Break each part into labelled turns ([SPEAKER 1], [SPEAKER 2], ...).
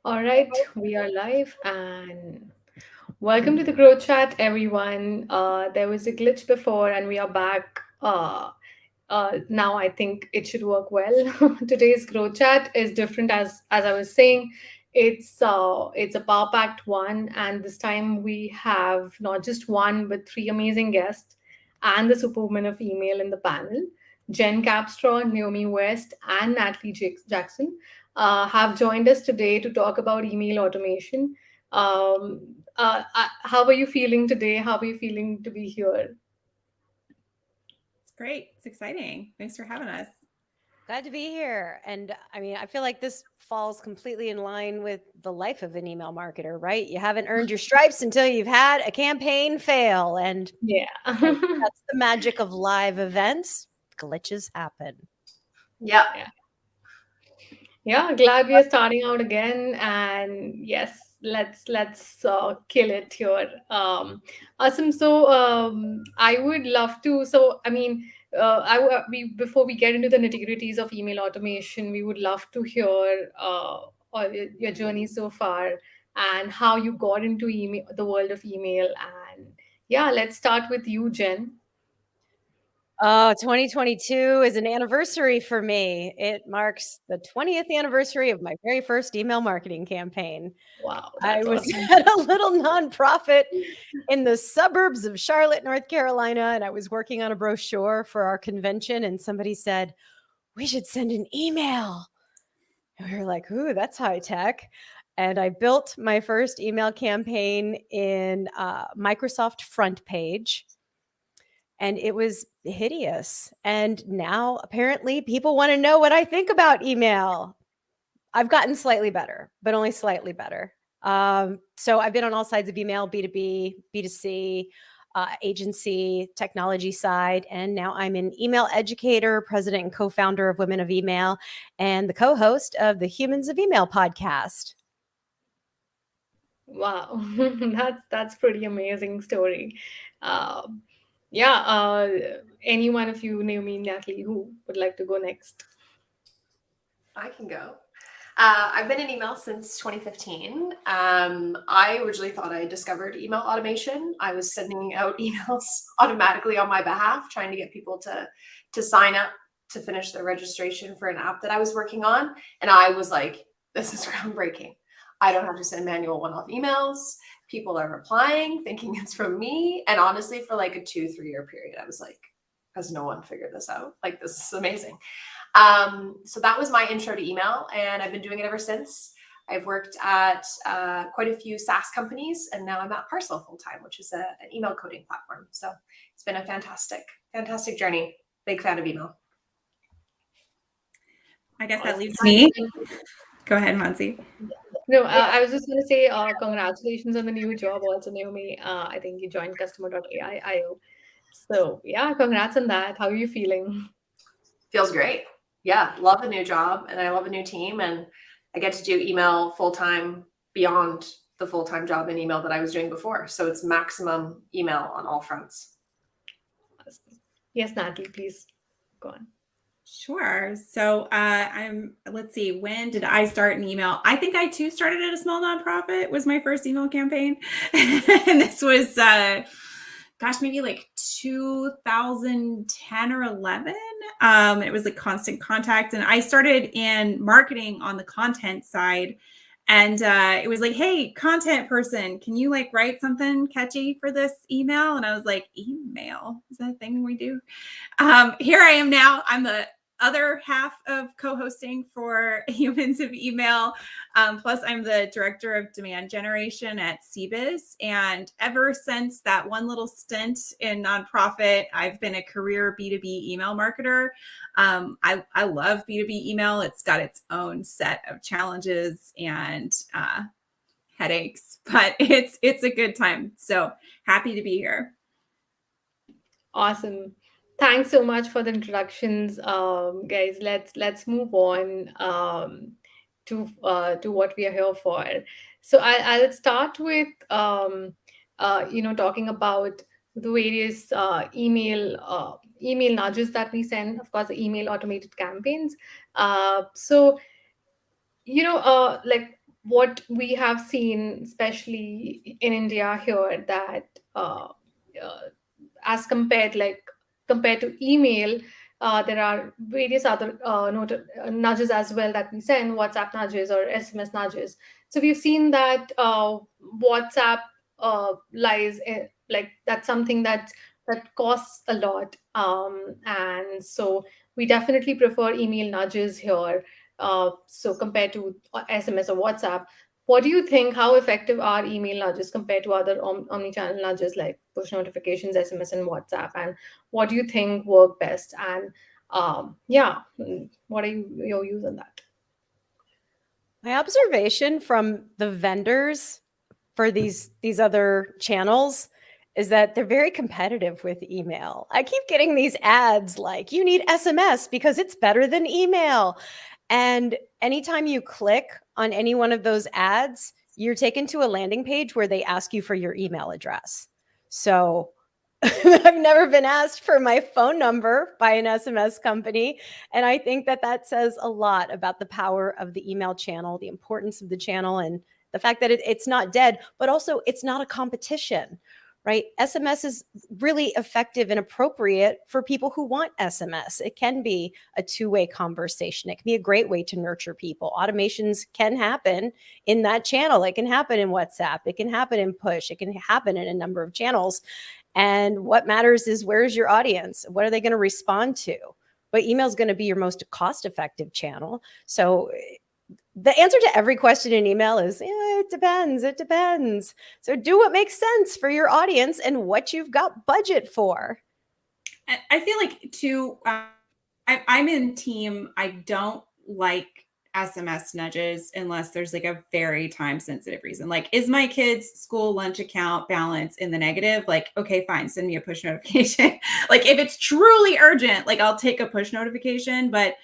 [SPEAKER 1] All right, we are live and welcome to the Growth Chat, everyone. There was a glitch before and we are back. Now I think it should work well. Today's Growth Chat is different as I was saying. It's a power packed one, and this time we have not just one but three amazing guests and the superwoman of email in the panel. Jen Capstraw, Naomi West, and Natalie Jackson have joined us today to talk about email automation. How are you feeling today? How are you feeling to be here?
[SPEAKER 2] It's great. It's exciting. Thanks for having us.
[SPEAKER 3] Glad to be here. And I mean, I feel like this falls completely in line with the life of an email marketer, right? You haven't earned your stripes until you've had a campaign fail. And
[SPEAKER 1] Yeah.
[SPEAKER 3] hey, that's the magic of live events. Glitches happen.
[SPEAKER 2] Yep.
[SPEAKER 1] Yeah. Yeah, glad we are starting out again, and yes, let's kill it here. Awesome. So I would love to. So I mean, we before we get into the nitty gritties of email automation, we would love to hear all your journey so far and how you got into email, the world of email, and yeah, let's start with you, Jen.
[SPEAKER 3] 2022 is an anniversary for me. It marks the 20th anniversary of my very first email marketing campaign.
[SPEAKER 1] Wow,
[SPEAKER 3] I
[SPEAKER 1] that's
[SPEAKER 3] was
[SPEAKER 1] awesome.
[SPEAKER 3] at a little nonprofit in the suburbs of Charlotte, North Carolina, and I was working on a brochure for our convention, and somebody said, "We should send an email." And we were like, "Ooh, that's high tech." And I built my first email campaign in Microsoft Front Page, and it was hideous. And now apparently people want to know what I think about email. I've gotten slightly better, but only slightly better. So I've been on all sides of email, B2B, B2C, agency, technology side, and now I'm an email educator, president and co-founder of Women of Email, and the co-host of the Humans of Email podcast.
[SPEAKER 1] Wow, that's pretty amazing story. Um, yeah, any one of you, Naomi, Natalie, who would like to go next?
[SPEAKER 4] I can go. I've been in email since 2015. I originally thought I discovered email automation. I was sending out emails automatically on my behalf, trying to get people to sign up to finish their registration for an app that I was working on. And I was like, this is groundbreaking. I don't have to send manual one-off emails. People are replying, thinking it's from me. And honestly, for like a 2-3 year period, I was like, has no one figured this out? Like, this is amazing. So that was my intro to email, and I've been doing it ever since. I've worked at quite a few SaaS companies, and now I'm at Parcel full time, which is an email coding platform. So it's been a fantastic journey. Big fan of email.
[SPEAKER 2] I guess that
[SPEAKER 1] Awesome.
[SPEAKER 2] leaves me. Go ahead, Mansi.
[SPEAKER 1] No,
[SPEAKER 4] Yeah.
[SPEAKER 1] I was just going to say congratulations on the new job also, Naomi. I think you joined customer.ai.io. So yeah, congrats on that. How are you feeling?
[SPEAKER 4] Feels great. Yeah, love a new job, and I love a new team, and I get to do email full time beyond the full time job in email that I was doing before. So it's maximum email on all fronts.
[SPEAKER 1] Awesome. Yes, Natalie, please go on.
[SPEAKER 2] Sure. So let's see, when did I start an email? I think I too started at a small nonprofit, was my first email campaign. And this was, maybe like 2010 or 11. It was like Constant Contact. And I started in marketing on the content side. And it was like, hey, content person, can you like write something catchy for this email? And I was like, email? Is that a thing we do? Here I am now. I'm the other half of co-hosting for Humans of Email. Plus, I'm the director of demand generation at CBIZ. And ever since that one little stint in nonprofit, I've been a career B2B email marketer. I love B2B email. It's got its own set of challenges and headaches, but it's a good time. So happy to be here.
[SPEAKER 1] Awesome. Thanks so much for the introductions, guys. Let's move on to what we are here for. So I'll start with talking about the various email nudges that we send. Of course, the email automated campaigns. So like what we have seen, especially in India here, that uh, as compared to email, there are various other nudges as well that we send, WhatsApp nudges or SMS nudges. So we've seen that WhatsApp lies in, like, that's something that costs a lot, and so we definitely prefer email nudges here. So compared to SMS or WhatsApp, what do you think? How effective are email nudges compared to other omni-channel nudges like push notifications, SMS, and WhatsApp? And what do you think work best? And what are your views on that?
[SPEAKER 3] My observation from the vendors for these other channels is that they're very competitive with email. I keep getting these ads like, you need SMS because it's better than email. And anytime you click on any one of those ads, you're taken to a landing page where they ask you for your email address. So I've never been asked for my phone number by an SMS company. And I think that that says a lot about the power of the email channel, the importance of the channel, and the fact that it's not dead, but also it's not a competition, right? SMS is really effective and appropriate for people who want SMS. It can be a two-way conversation. It can be a great way to nurture people. Automations can happen in that channel. It can happen in WhatsApp. It can happen in push. It can happen in a number of channels. And what matters is, where's your audience? What are they going to respond to? But email is going to be your most cost-effective channel. So the answer to every question in email is, it depends. It depends. So do what makes sense for your audience and what you've got budget for.
[SPEAKER 2] I feel like too, I'm in team. I don't like SMS nudges unless there's like a very time sensitive reason. Like, is my kid's school lunch account balance in the negative? Like, okay, fine, send me a push notification. Like, if it's truly urgent, like, I'll take a push notification. But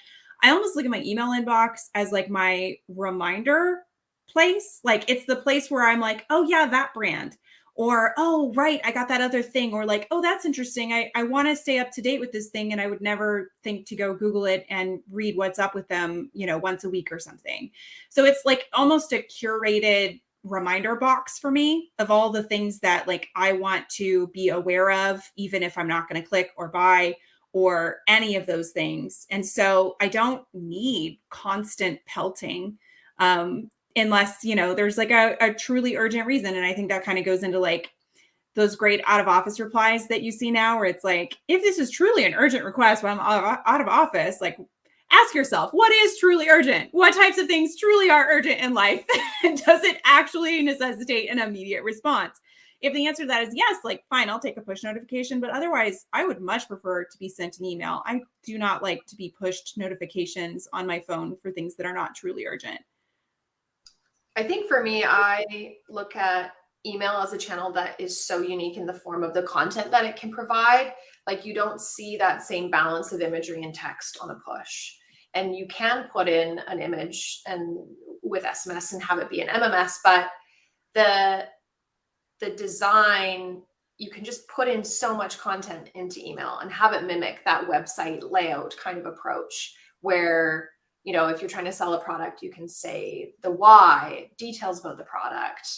[SPEAKER 2] I almost look at my email inbox as like my reminder place. Like, it's the place where I'm like, oh yeah, that brand. Or, oh, right, I got that other thing. Or like, oh, that's interesting. I want to stay up to date with this thing. And I would never think to go Google it and read what's up with them, once a week or something. So it's like almost a curated reminder box for me of all the things that like I want to be aware of, even if I'm not going to click or buy or any of those things. And so I don't need constant pelting. Unless, there's like a truly urgent reason. And I think that kind of goes into like those great out of office replies that you see now, where it's like, if this is truly an urgent request when I'm out of office, like, ask yourself, what is truly urgent? What types of things truly are urgent in life? And does it actually necessitate an immediate response? If the answer to that is yes, like, fine, I'll take a push notification. But otherwise, I would much prefer to be sent an email. I do not like to be pushed notifications on my phone for things that are not truly urgent.
[SPEAKER 4] I think for me, I look at email as a channel that is so unique in the form of the content that it can provide. Like, you don't see that same balance of imagery and text on a push. And you can put in an image and with SMS and have it be an MMS, but the design, you can just put in so much content into email and have it mimic that website layout kind of approach, where if you're trying to sell a product, you can say the why, details about the product,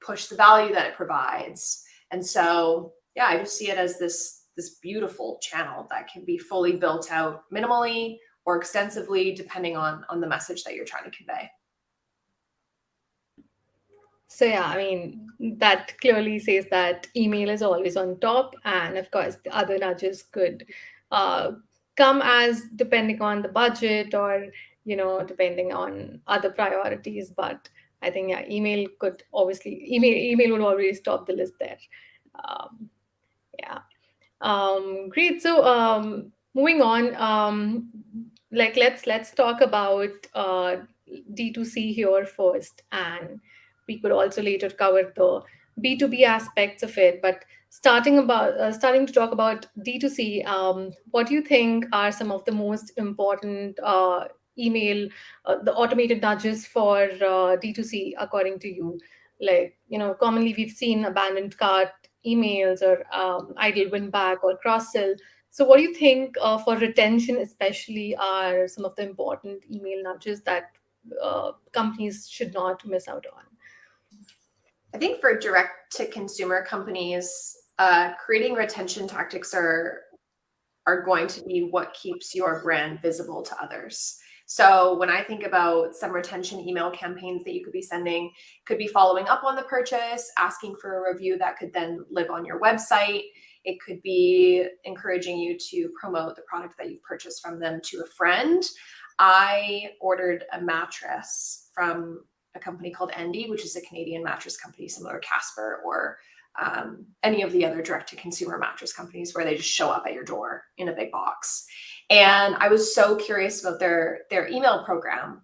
[SPEAKER 4] push the value that it provides. And so, yeah, I just see it as this beautiful channel that can be fully built out minimally or extensively, depending on the message that you're trying to convey.
[SPEAKER 1] So yeah, I mean, that clearly says that email is always on top, and of course, the other nudges could uh, come as depending on the budget or depending on other priorities. But I think, yeah, email will always top the list there. Um, yeah. Great. So moving on, like let's talk about D2C here first, and we could also later cover the B2B aspects of it. But starting to talk about D2C, what do you think are some of the most important email, the automated nudges for D2C according to you? Like, commonly we've seen abandoned cart emails or idle win back or cross sell. So, what do you think for retention, especially, are some of the important email nudges that companies should not miss out on?
[SPEAKER 4] I think for direct to consumer companies, creating retention tactics are going to be what keeps your brand visible to others. So when I think about some retention email campaigns that you could be sending, could be following up on the purchase, asking for a review that could then live on your website. It could be encouraging you to promote the product that you've purchased from them to a friend. I ordered a mattress from a company called Endy, which is a Canadian mattress company similar to Casper or any of the other direct-to-consumer mattress companies where they just show up at your door in a big box. And I was so curious about their email program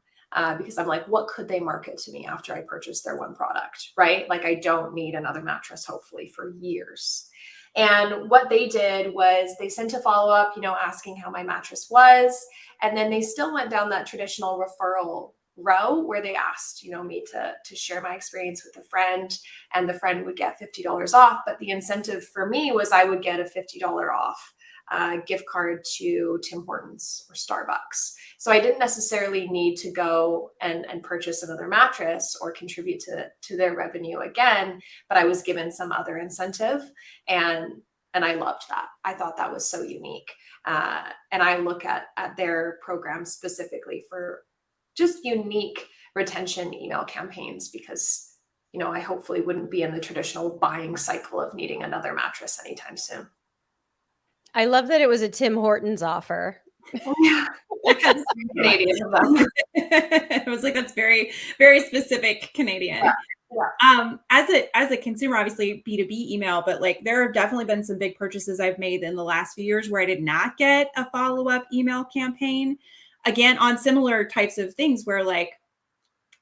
[SPEAKER 4] because I'm like, what could they market to me after I purchased their one product, right? Like I don't need another mattress, hopefully, for years. And what they did was they sent a follow-up, asking how my mattress was. And then they still went down that traditional referral row where they asked, me to share my experience with a friend, and the friend would get $50 off. But the incentive for me was I would get a $50 off gift card to Tim Hortons or Starbucks. So I didn't necessarily need to go and purchase another mattress or contribute to their revenue again, but I was given some other incentive, and I loved that. I thought that was so unique. And I look at their program specifically for just unique retention email campaigns because, I hopefully wouldn't be in the traditional buying cycle of needing another mattress anytime soon.
[SPEAKER 3] I love that it was a Tim Hortons offer.
[SPEAKER 4] Yeah, that's Canadian of them.
[SPEAKER 2] It was like, that's very, very specific Canadian.
[SPEAKER 4] Yeah.
[SPEAKER 2] As a consumer, obviously B2B email, but like there have definitely been some big purchases I've made in the last few years where I did not get a follow-up email campaign. Again, on similar types of things where like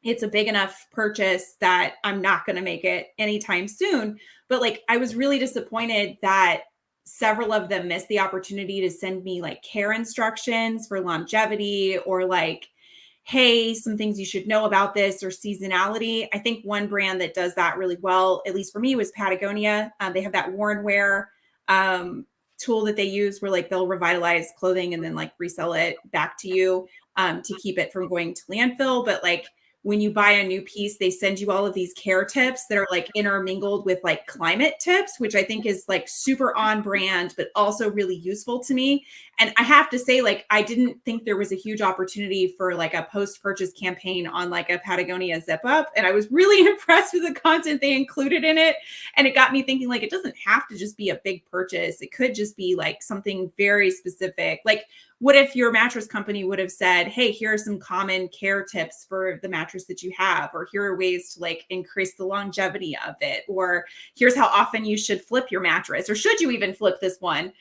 [SPEAKER 2] it's a big enough purchase that I'm not going to make it anytime soon. But like I was really disappointed that several of them missed the opportunity to send me like care instructions for longevity or like, hey, some things you should know about this or seasonality. I think one brand that does that really well, at least for me, was Patagonia. They have that worn wear tool that they use where like they'll revitalize clothing and then like resell it back to you to keep it from going to landfill. But like when you buy a new piece, they send you all of these care tips that are like intermingled with like climate tips, which I think is like super on brand, but also really useful to me. And I have to say, like, I didn't think there was a huge opportunity for like a post-purchase campaign on like a Patagonia zip up. And I was really impressed with the content they included in it. And it got me thinking like, it doesn't have to just be a big purchase. It could just be like something very specific. Like, what if your mattress company would have said, hey, here are some common care tips for the mattress that you have, or here are ways to like increase the longevity of it, or here's how often you should flip your mattress, or should you even flip this one?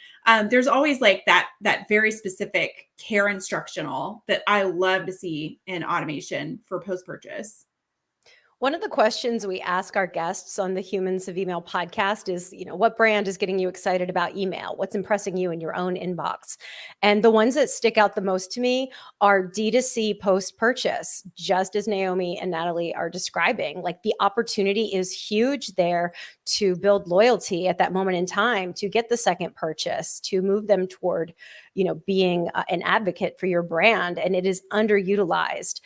[SPEAKER 2] There's always like that very specific care instructional that I love to see in automation for post-purchase.
[SPEAKER 3] One of the questions we ask our guests on the Humans of Email podcast is, what brand is getting you excited about email? What's impressing you in your own inbox? And the ones that stick out the most to me are D2C post-purchase, just as Naomi and Natalie are describing. Like the opportunity is huge there to build loyalty at that moment in time, to get the second purchase, to move them toward, being an advocate for your brand. And it is underutilized.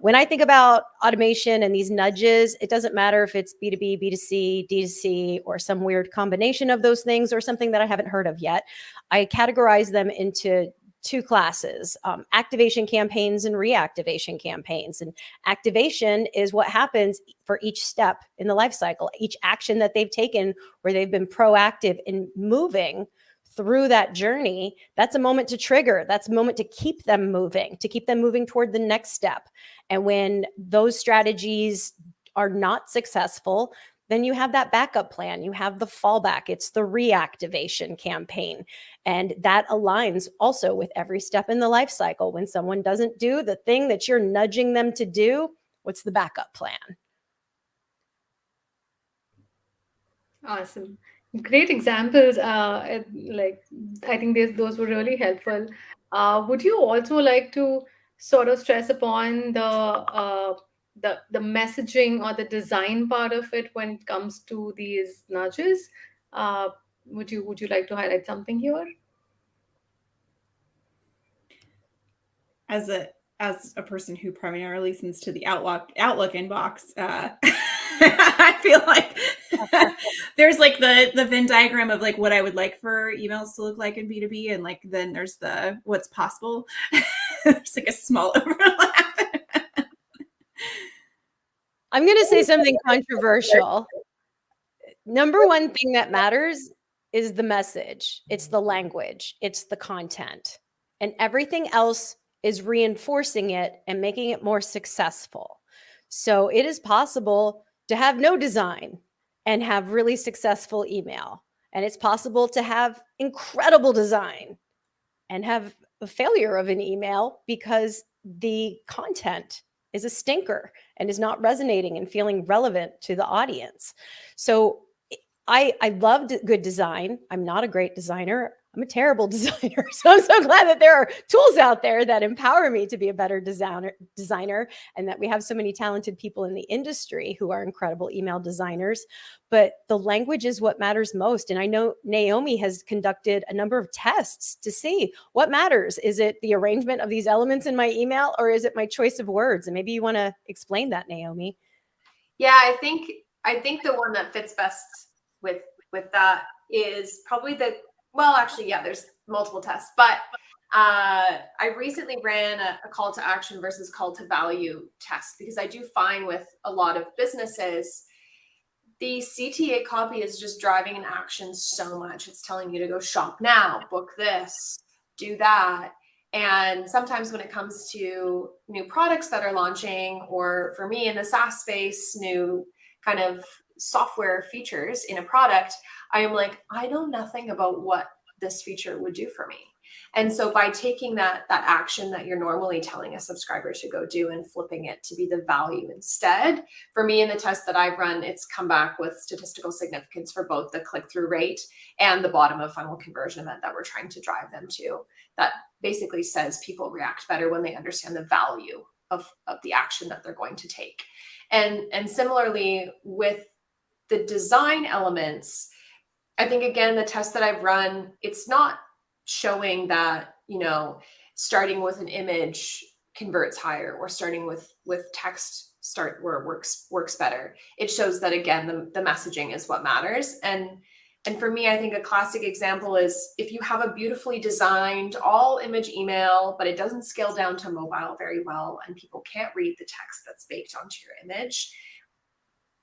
[SPEAKER 3] When I think about automation and these nudges, it doesn't matter if it's B2B, B2C, D2C, or some weird combination of those things or something that I haven't heard of yet. I categorize them into two classes, activation campaigns and reactivation campaigns. And activation is what happens for each step in the life cycle, each action that they've taken where they've been proactive in moving through that journey. That's a moment to trigger. That's a moment to keep them moving toward the next step. And when those strategies are not successful, then you have that backup plan. You have the fallback. It's the reactivation campaign. And that aligns also with every step in the life cycle. When someone doesn't do the thing that you're nudging them to do, what's the backup plan?
[SPEAKER 1] Awesome. Great examples. Like I think those were really helpful. Would you also like to sort of stress upon the messaging or the design part of it when it comes to these nudges? Would you like to highlight something here?
[SPEAKER 2] As as a person who primarily listens to the Outlook inbox, I feel like there's like the Venn diagram of like what I would like for emails to look like in B2B, and like then there's the what's possible. There's like a small overlap.
[SPEAKER 3] I'm going to say something controversial. Number one thing that matters is the message. It's the language. It's the content. And everything else is reinforcing it and making it more successful. So it is possible to have no design and have really successful email. And it's possible to have incredible design and have a failure of an email because the content is a stinker and is not resonating and feeling relevant to the audience. So I loved good design. I'm not a great designer. I'm a terrible designer. So I'm so glad that there are tools out there that empower me to be a better designer, and that we have so many talented people in the industry who are incredible email designers. But the language is what matters most. And I know Naomi has conducted a number of tests to see what matters. Is it the arrangement of these elements in my email, or is it my choice of words? And maybe you want to explain that, Naomi.
[SPEAKER 4] Yeah, I think the one that fits best with that is probably well, actually, yeah, there's multiple tests, but I recently ran a call to action versus call to value test, because I do find with a lot of businesses, the CTA copy is just driving an action so much. It's telling you to go shop now, book this, do that. And sometimes when it comes to new products that are launching, or for me in the SaaS space, new kind of software features in a product, I am like, I know nothing about what this feature would do for me. And so by taking that action that you're normally telling a subscriber to go do and flipping it to be the value instead, for me in the test that I've run, it's come back with statistical significance for both the click-through rate and the bottom of funnel conversion event that we're trying to drive them to. That basically says people react better when they understand the value of the action that they're going to take. And similarly with the design elements, I think, again, the test that I've run, it's not showing that, starting with an image converts higher, or starting with text where it works better. It shows that, again, the messaging is what matters. And for me, I think a classic example is if you have a beautifully designed all image email, but it doesn't scale down to mobile very well, and people can't read the text that's baked onto your image.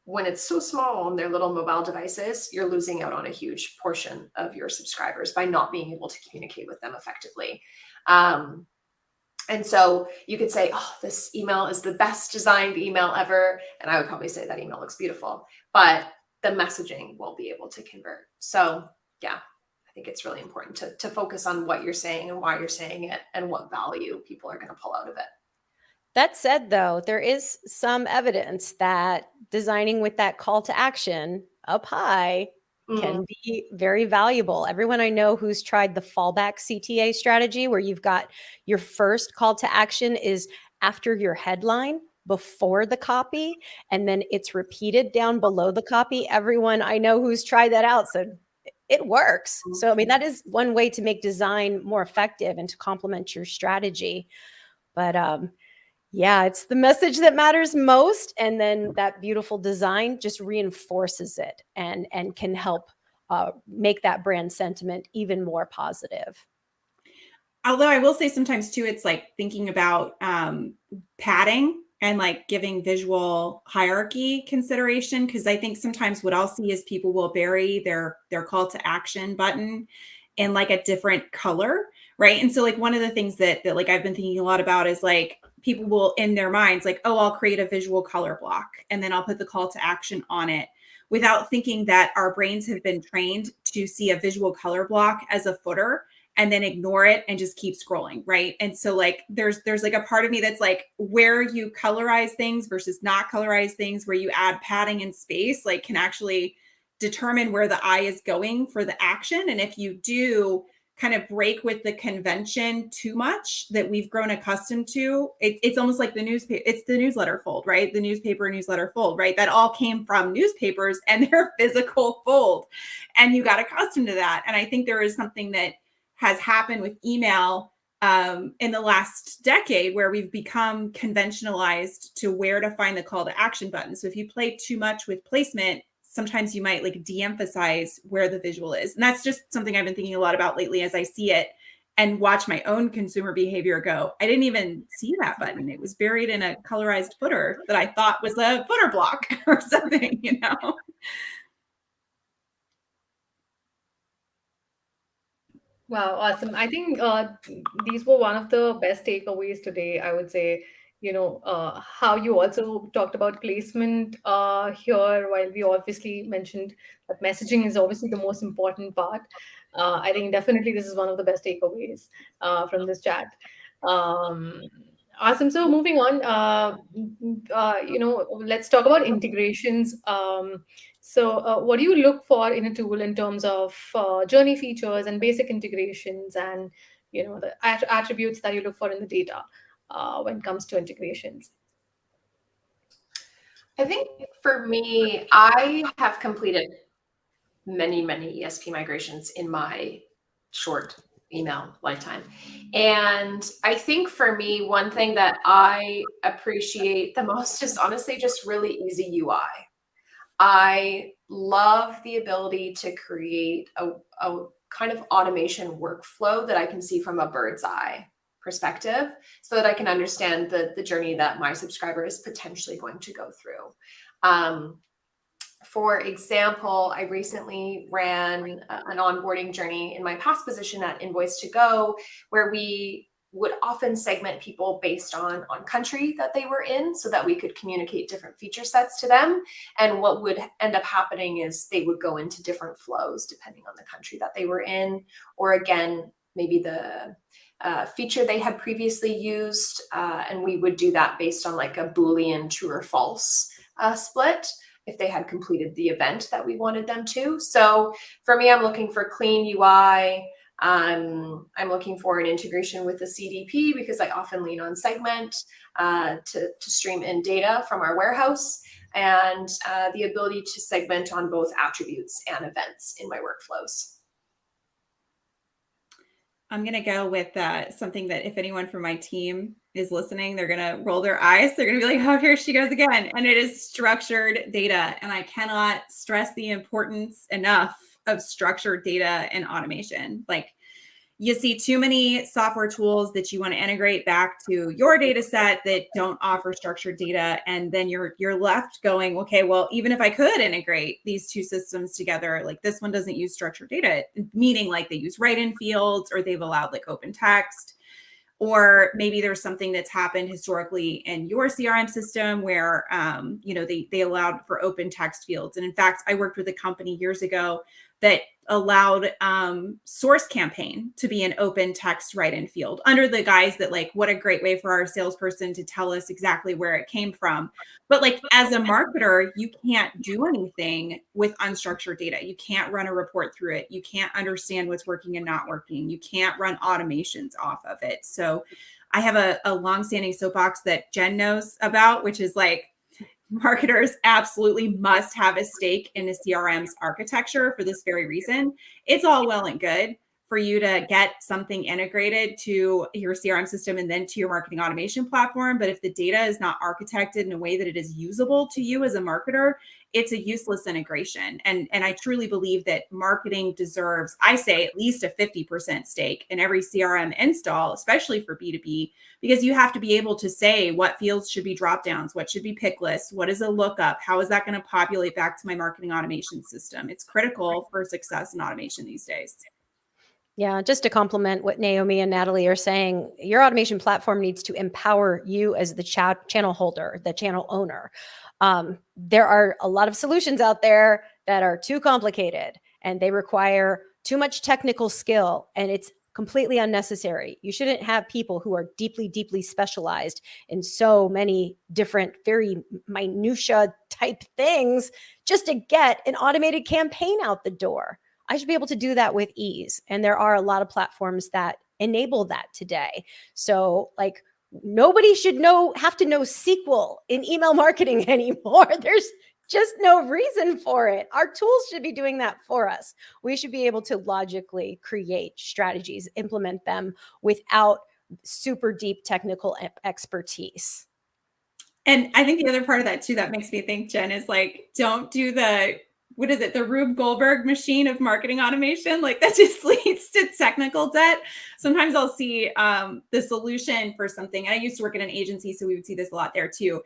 [SPEAKER 4] When it's so small on their little mobile devices, you're losing out on a huge portion of your subscribers by not being able to communicate with them effectively. And so you could say, oh, this email is the best designed email ever. And I would probably say that email looks beautiful, but the messaging won't be able to convert. So yeah, I think it's really important to focus on what you're saying and why you're saying it and what value people are going to pull out of it.
[SPEAKER 3] That said, though, there is some evidence that designing with that call to action up high can be very valuable. Everyone I know who's tried the fallback CTA strategy, where you've got your first call to action is after your headline, before the copy, and then it's repeated down below the copy. Everyone I know who's tried that out said it works. So, I mean, that is one way to make design more effective and to complement your strategy. But yeah, it's the message that matters most. And then that beautiful design just reinforces it and can help make that brand sentiment even more positive.
[SPEAKER 2] Although I will say sometimes too, it's like thinking about padding and like giving visual hierarchy consideration. Because I think sometimes what I'll see is people will bury their call to action button in like a different color, right? And so like one of the things that like I've been thinking a lot about is like people will in their minds like, oh, I'll create a visual color block and then I'll put the call to action on it, without thinking that our brains have been trained to see a visual color block as a footer and then ignore it and just keep scrolling, right? And so like there's like a part of me that's like, where you colorize things versus not colorize things, where you add padding and space, like can actually determine where the eye is going for the action. And if you do kind of break with the convention too much that we've grown accustomed to, it's almost like the newspaper, it's the newsletter fold, right? The newsletter fold, right? That all came from newspapers and their physical fold. And you got accustomed to that. And I think there is something that has happened with email in the last decade, where we've become conventionalized to where to find the call to action button. So if you play too much with placement, sometimes you might like de-emphasize where the visual is. And that's just something I've been thinking a lot about lately as I see it and watch my own consumer behavior go. I didn't even see that button. It was buried in a colorized footer that I thought was a footer block or something, you know?
[SPEAKER 1] Wow, awesome. I think these were one of the best takeaways today, I would say. How you also talked about placement here, while we obviously mentioned that messaging is obviously the most important part. I think definitely this is one of the best takeaways from this chat. Um, awesome. So moving on, let's talk about integrations. What do you look for in a tool in terms of journey features and basic integrations, and the attributes that you look for in the data when it comes to integrations?
[SPEAKER 4] I think for me, I have completed many, many ESP migrations in my short email lifetime. And I think for me, one thing that I appreciate the most is honestly just really easy UI. I love the ability to create a kind of automation workflow that I can see from a bird's eye perspective, so that I can understand the journey that my subscriber is potentially going to go through. For example, I recently ran an onboarding journey in my past position at Invoice2Go, where we would often segment people based on country that they were in, so that we could communicate different feature sets to them. And what would end up happening is they would go into different flows depending on the country that they were in, or again, maybe the feature they had previously used. And we would do that based on like a Boolean true or false split, if they had completed the event that we wanted them to. So for me, I'm looking for clean UI. I'm looking for an integration with the CDP, because I often lean on Segment to stream in data from our warehouse, and the ability to segment on both attributes and events in my workflows.
[SPEAKER 2] I'm going to go with something that if anyone from my team is listening, they're going to roll their eyes. They're going to be like, oh, here she goes again. And it is structured data. And I cannot stress the importance enough of structured data and automation. Like, you see too many software tools that you want to integrate back to your data set that don't offer structured data. And then you're left going, okay, well, even if I could integrate these two systems together, like this one doesn't use structured data, meaning like they use write-in fields, or they've allowed like open text. Or maybe there's something that's happened historically in your CRM system where, they allowed for open text fields. And in fact, I worked with a company years ago that allowed source campaign to be an open text write-in field, under the guise that like, what a great way for our salesperson to tell us exactly where it came from. But like, as a marketer, you can't do anything with unstructured data. You can't run a report through it. You can't understand what's working and not working. You can't run automations off of it. So I have a longstanding soapbox that Jen knows about, which is like, marketers absolutely must have a stake in the CRM's architecture for this very reason. It's all well and good for you to get something integrated to your CRM system and then to your marketing automation platform. But if the data is not architected in a way that it is usable to you as a marketer, it's a useless integration. And I truly believe that marketing deserves, I say, at least a 50% stake in every CRM install, especially for B2B, because you have to be able to say what fields should be drop downs, what should be pick lists, what is a lookup, how is that going to populate back to my marketing automation system. It's critical for success in automation these days.
[SPEAKER 3] Yeah, just to complement what Naomi and Natalie are saying, your automation platform needs to empower you as the channel holder, the channel owner. There are a lot of solutions out there that are too complicated and they require too much technical skill, and it's completely unnecessary. You shouldn't have people who are deeply, deeply specialized in so many different, very minutia type things just to get an automated campaign out the door. I should be able to do that with ease. And there are a lot of platforms that enable that today. So like, nobody should have to know SQL in email marketing anymore. There's just no reason for it. Our tools should be doing that for us. We should be able to logically create strategies, implement them without super deep technical expertise.
[SPEAKER 2] And I think the other part of that too, that makes me think, Jen, is like, don't do the Rube Goldberg machine of marketing automation. Like that just leads to technical debt. Sometimes I'll see the solution for something. And I used to work in an agency, so we would see this a lot there too,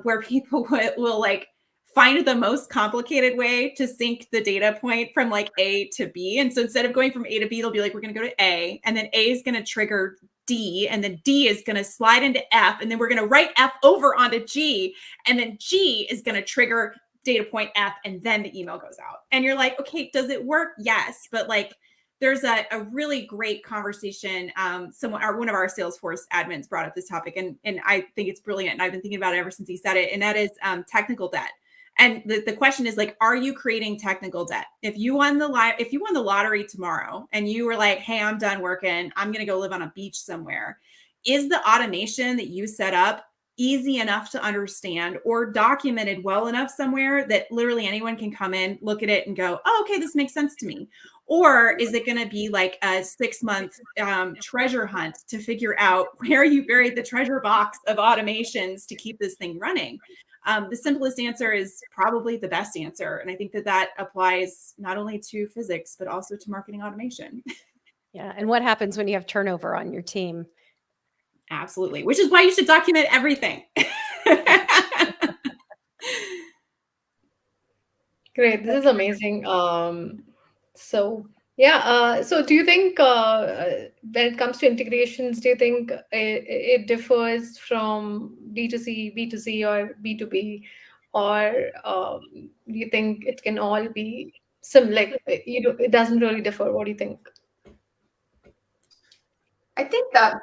[SPEAKER 2] where people will like find the most complicated way to sync the data point from like A to B. And so instead of going from A to B, they'll be like, we're going to go to A, and then A is going to trigger D, and then D is going to slide into F, and then we're going to write F over onto G, and then G is going to trigger data point F, and then the email goes out. And you're like, okay, does it work? Yes. But like, there's a really great conversation. One of our Salesforce admins brought up this topic, and I think it's brilliant. And I've been thinking about it ever since he said it. And that is technical debt. And the question is like, are you creating technical debt? If you won the lottery tomorrow and you were like, hey, I'm done working, I'm going to go live on a beach somewhere. Is the automation that you set up easy enough to understand or documented well enough somewhere that literally anyone can come in, look at it and go, oh, okay, this makes sense to me? Or is it going to be like a 6-month treasure hunt to figure out where you buried the treasure box of automations to keep this thing running? The simplest answer is probably the best answer. And I think that applies not only to physics, but also to marketing automation.
[SPEAKER 3] Yeah. And what happens when you have turnover on your team?
[SPEAKER 2] Absolutely. Which is why you should document everything.
[SPEAKER 1] Great. This is amazing. So yeah. So do you think when it comes to integrations, do you think it differs from D2C, B2C, or B2B, or do you think it can all be like it doesn't really differ? What do you think?
[SPEAKER 4] I think that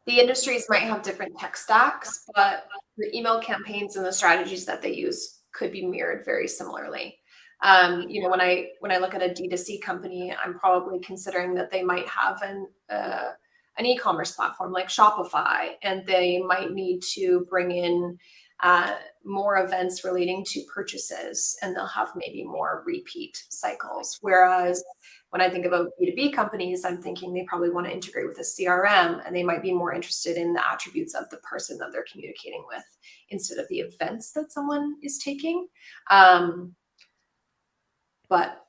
[SPEAKER 4] the industries might have different tech stacks, but the email campaigns and the strategies that they use could be mirrored very similarly. When I look at a D2C company, I'm probably considering that they might have an e-commerce platform like Shopify, and they might need to bring in more events relating to purchases, and they'll have maybe more repeat cycles. Whereas when I think about B2B companies, I'm thinking they probably want to integrate with a CRM, and they might be more interested in the attributes of the person that they're communicating with instead of the events that someone is taking. But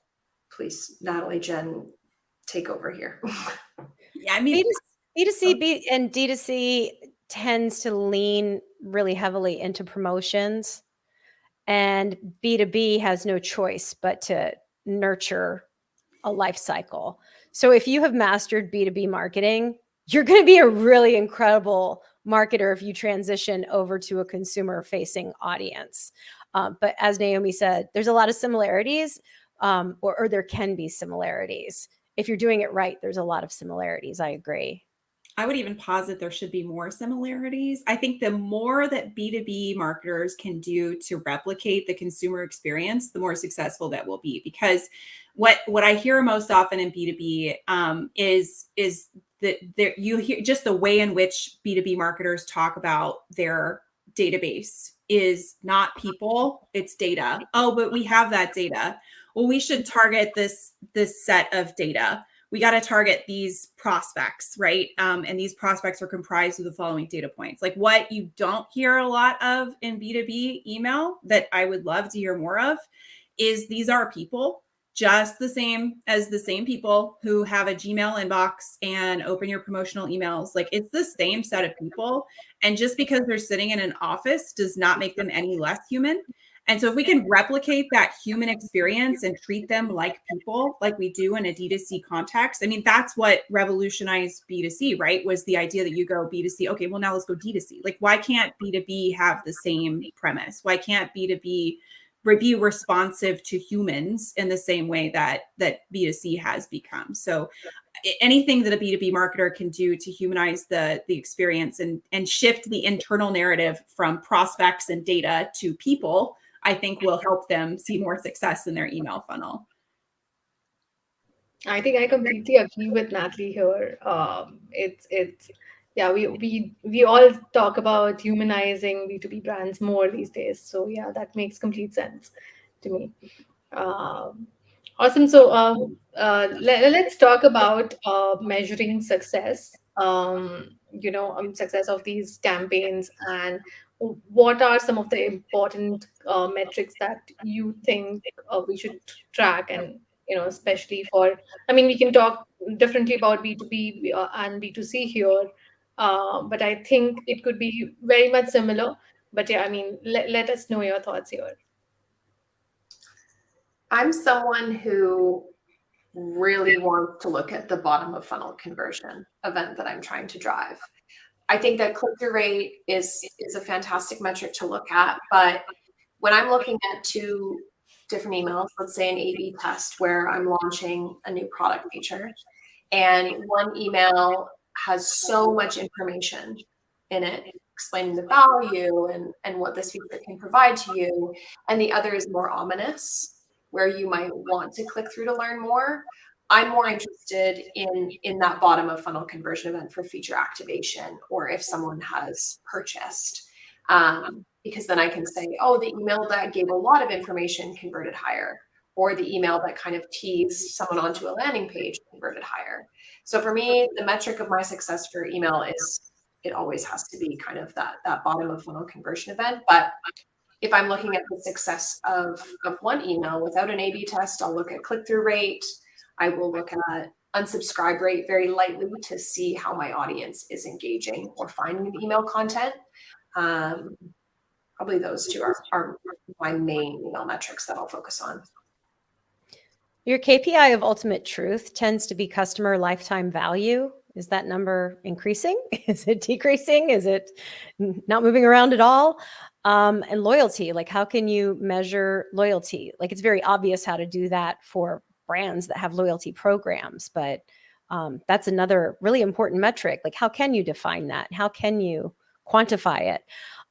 [SPEAKER 4] please, Natalie, Jen, take over here.
[SPEAKER 2] Yeah, I mean,
[SPEAKER 3] B2C and D2C tends to lean really heavily into promotions, and B2B has no choice but to nurture a life cycle. So if you have mastered B2B marketing, you're going to be a really incredible marketer if you transition over to a consumer-facing audience. But as Naomi said, there's a lot of similarities, or there can be similarities. If you're doing it right, there's a lot of similarities. I agree.
[SPEAKER 2] I would even posit there should be more similarities. I think the more that B2B marketers can do to replicate the consumer experience, the more successful that will be. Because what I hear most often in B2B is that you hear just the way in which B2B marketers talk about their database is not people, it's data. Oh, but we have that data. Well, we should target this set of data. We got to target these prospects, right? And these prospects are comprised of the following data points. Like what you don't hear a lot of in B2B email that I would love to hear more of is these are people just the same as the same people who have a Gmail inbox and open your promotional emails. Like it's the same set of people. And just because they're sitting in an office does not make them any less human. And so if we can replicate that human experience and treat them like people, like we do in a D2C context, I mean, that's what revolutionized B2C, right? Was the idea that you go B2C. Okay, well, now let's go D2C. Like, why can't B2B have the same premise? Why can't B2B be responsive to humans in the same way that B2C has become? So anything that a B2B marketer can do to humanize the experience and shift the internal narrative from prospects and data to people, I think will help them see more success in their email funnel.
[SPEAKER 1] I think I completely agree with Natalie here. Yeah, we all talk about humanizing B2B brands more these days. So yeah, that makes complete sense to me. Awesome. So let's talk about measuring success. Success of these campaigns, and what are some of the important metrics that you think we should track, and especially for. I mean, we can talk differently about B2B and B2C here, but I think it could be very much similar. But yeah, I mean, let us know your thoughts here.
[SPEAKER 4] I'm someone who really wants to look at the bottom of funnel conversion event that I'm trying to drive. I think that click-through rate is a fantastic metric to look at, but when I'm looking at two different emails, let's say an A/B test where I'm launching a new product feature, and one email has so much information in it explaining the value and what this feature can provide to you, and the other is more ominous, where you might want to click through to learn more. I'm more interested in that bottom of funnel conversion event for feature activation, or if someone has purchased, because then I can say, oh, the email that gave a lot of information converted higher, or the email that kind of teased someone onto a landing page converted higher. So for me, the metric of my success for email is it always has to be kind of that bottom of funnel conversion event. But if I'm looking at the success of one email without an A/B test, I'll look at click-through rate. I will look at unsubscribe rate very lightly to see how my audience is engaging or finding the email content. Probably those two are my main email metrics that I'll focus on.
[SPEAKER 3] Your KPI of ultimate truth tends to be customer lifetime value. Is that number increasing? Is it decreasing? Is it not moving around at all? And loyalty, like how can you measure loyalty? Like it's very obvious how to do that for brands that have loyalty programs, but that's another really important metric. Like how can you define that? How can you quantify it?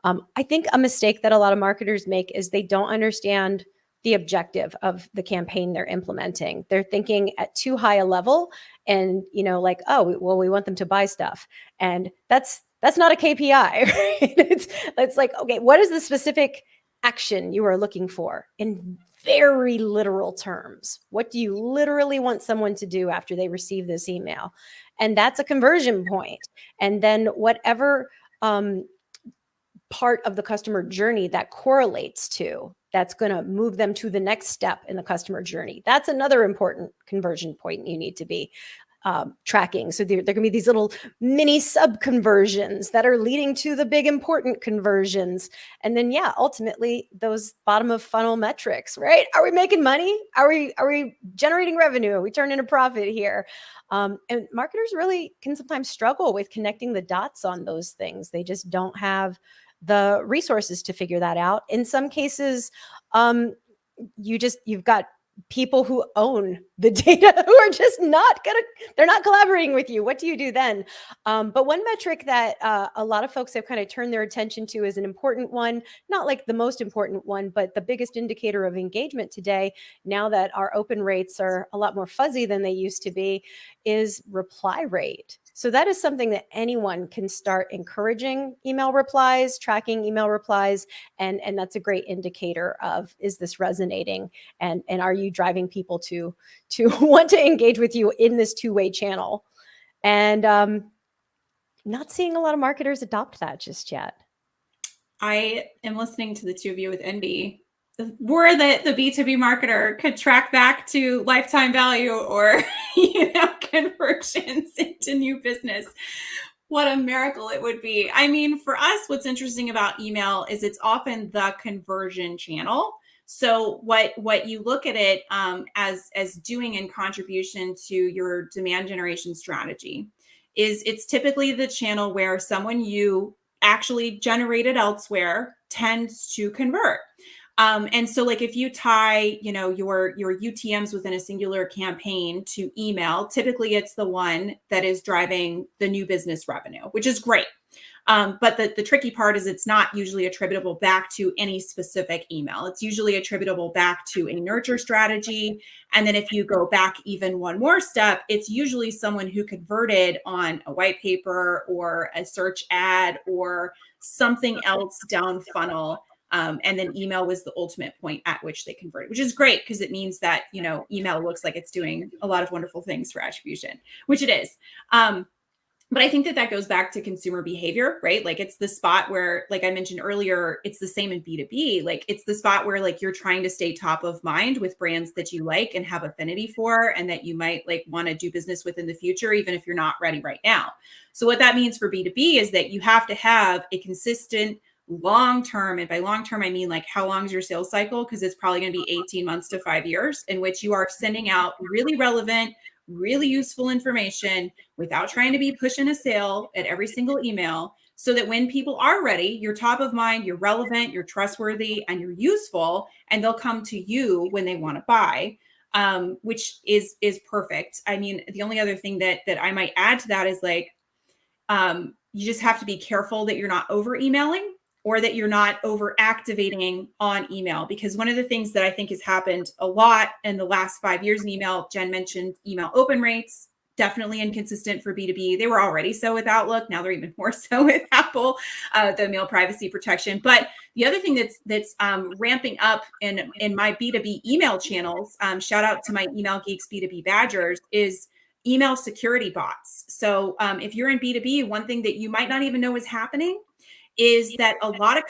[SPEAKER 3] I think a mistake that a lot of marketers make is they don't understand the objective of the campaign they're implementing. They're thinking at too high a level, and like, oh, well, we want them to buy stuff, and that's not a KPI. Right? It's like, okay, what is the specific action you are looking for in very literal terms? What do you literally want someone to do after they receive this email? And that's a conversion point. And then whatever part of the customer journey that correlates to, that's going to move them to the next step in the customer journey. That's another important conversion point you need to be tracking. So there can be these little mini sub conversions that are leading to the big important conversions. And then, yeah, ultimately those bottom of funnel metrics, right? Are we making money? Are we generating revenue? Are we turning a profit here? And marketers really can sometimes struggle with connecting the dots on those things. They just don't have the resources to figure that out. In some cases, you've got people who own the data who are just they're not collaborating with you. What do you do then? But one metric that a lot of folks have kind of turned their attention to is an important one, not like the most important one, but the biggest indicator of engagement today, now that our open rates are a lot more fuzzy than they used to be, is reply rate. So that is something that anyone can start encouraging email replies, tracking email replies, and that's a great indicator of, is this resonating, and are you driving people to want to engage with you in this two-way channel? And not seeing a lot of marketers adopt that just yet.
[SPEAKER 2] I am listening to the two of you with envy. Were that the B2B marketer could track back to lifetime value or conversions into new business, what a miracle it would be. I mean, for us, what's interesting about email is it's often the conversion channel. So what you look at it as doing in contribution to your demand generation strategy is it's typically the channel where someone you actually generated elsewhere tends to convert. And so like if you tie, your UTMs within a singular campaign to email, typically it's the one that is driving the new business revenue, which is great. But the tricky part is it's not usually attributable back to any specific email. It's usually attributable back to a nurture strategy. And then if you go back even one more step, it's usually someone who converted on a white paper or a search ad or something else down funnel And then email was the ultimate point at which they converted, which is great because it means that, email looks like it's doing a lot of wonderful things for attribution, which it is. But I think that goes back to consumer behavior, right? Like it's the spot where, like I mentioned earlier, it's the same in B2B. Like it's the spot where like you're trying to stay top of mind with brands that you like and have affinity for, and that you might like want to do business with in the future, even if you're not ready right now. So what that means for B2B is that you have to have a consistent long-term, and by long-term, I mean like how long is your sales cycle? Because it's probably going to be 18 months to 5 years in which you are sending out really relevant, really useful information without trying to be pushing a sale at every single email, so that when people are ready, you're top of mind, you're relevant, you're trustworthy, and you're useful, and they'll come to you when they want to buy, which is perfect. I mean, the only other thing that I might add to that is like, you just have to be careful that you're not over emailing or that you're not over activating on email. Because one of the things that I think has happened a lot in the last 5 years in email, Jen mentioned email open rates, definitely inconsistent for B2B. They were already so with Outlook. Now they're even more so with Apple, the mail privacy protection. But the other thing that's ramping up in my B2B email channels, shout out to my email geeks, B2B badgers, is email security bots. So if you're in B2B, one thing that you might not even know is happening is that a lot of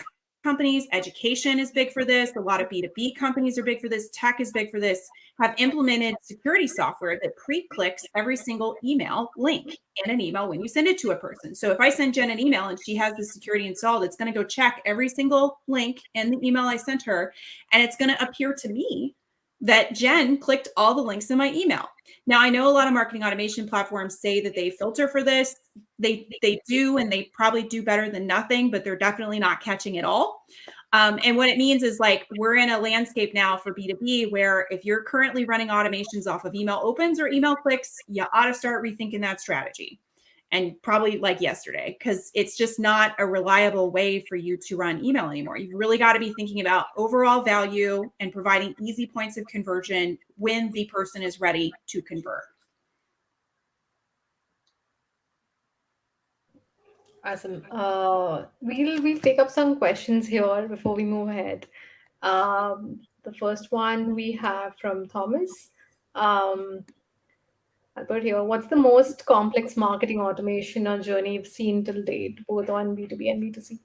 [SPEAKER 2] companies, education is big for this, a lot of B2B companies are big for this, tech is big for this, have implemented security software that pre-clicks every single email link in an email when you send it to a person. So if I send Jen an email and she has the security installed, it's going to go check every single link in the email I sent her, and it's going to appear to me that Jen clicked all the links in my email. Now, I know a lot of marketing automation platforms say that they filter for this. They do, and they probably do better than nothing, but they're definitely not catching it all. And what it means is like we're in a landscape now for B2B where if you're currently running automations off of email opens or email clicks, you ought to start rethinking that strategy. And probably like yesterday, because it's just not a reliable way for you to run email anymore. You've really got to be thinking about overall value and providing easy points of conversion when the person is ready to convert.
[SPEAKER 1] Awesome. We'll take up some questions here before we move ahead. The first one we have from Thomas. I'll put here. What's the most complex marketing automation or journey you've seen till date, both on B2B and B2C?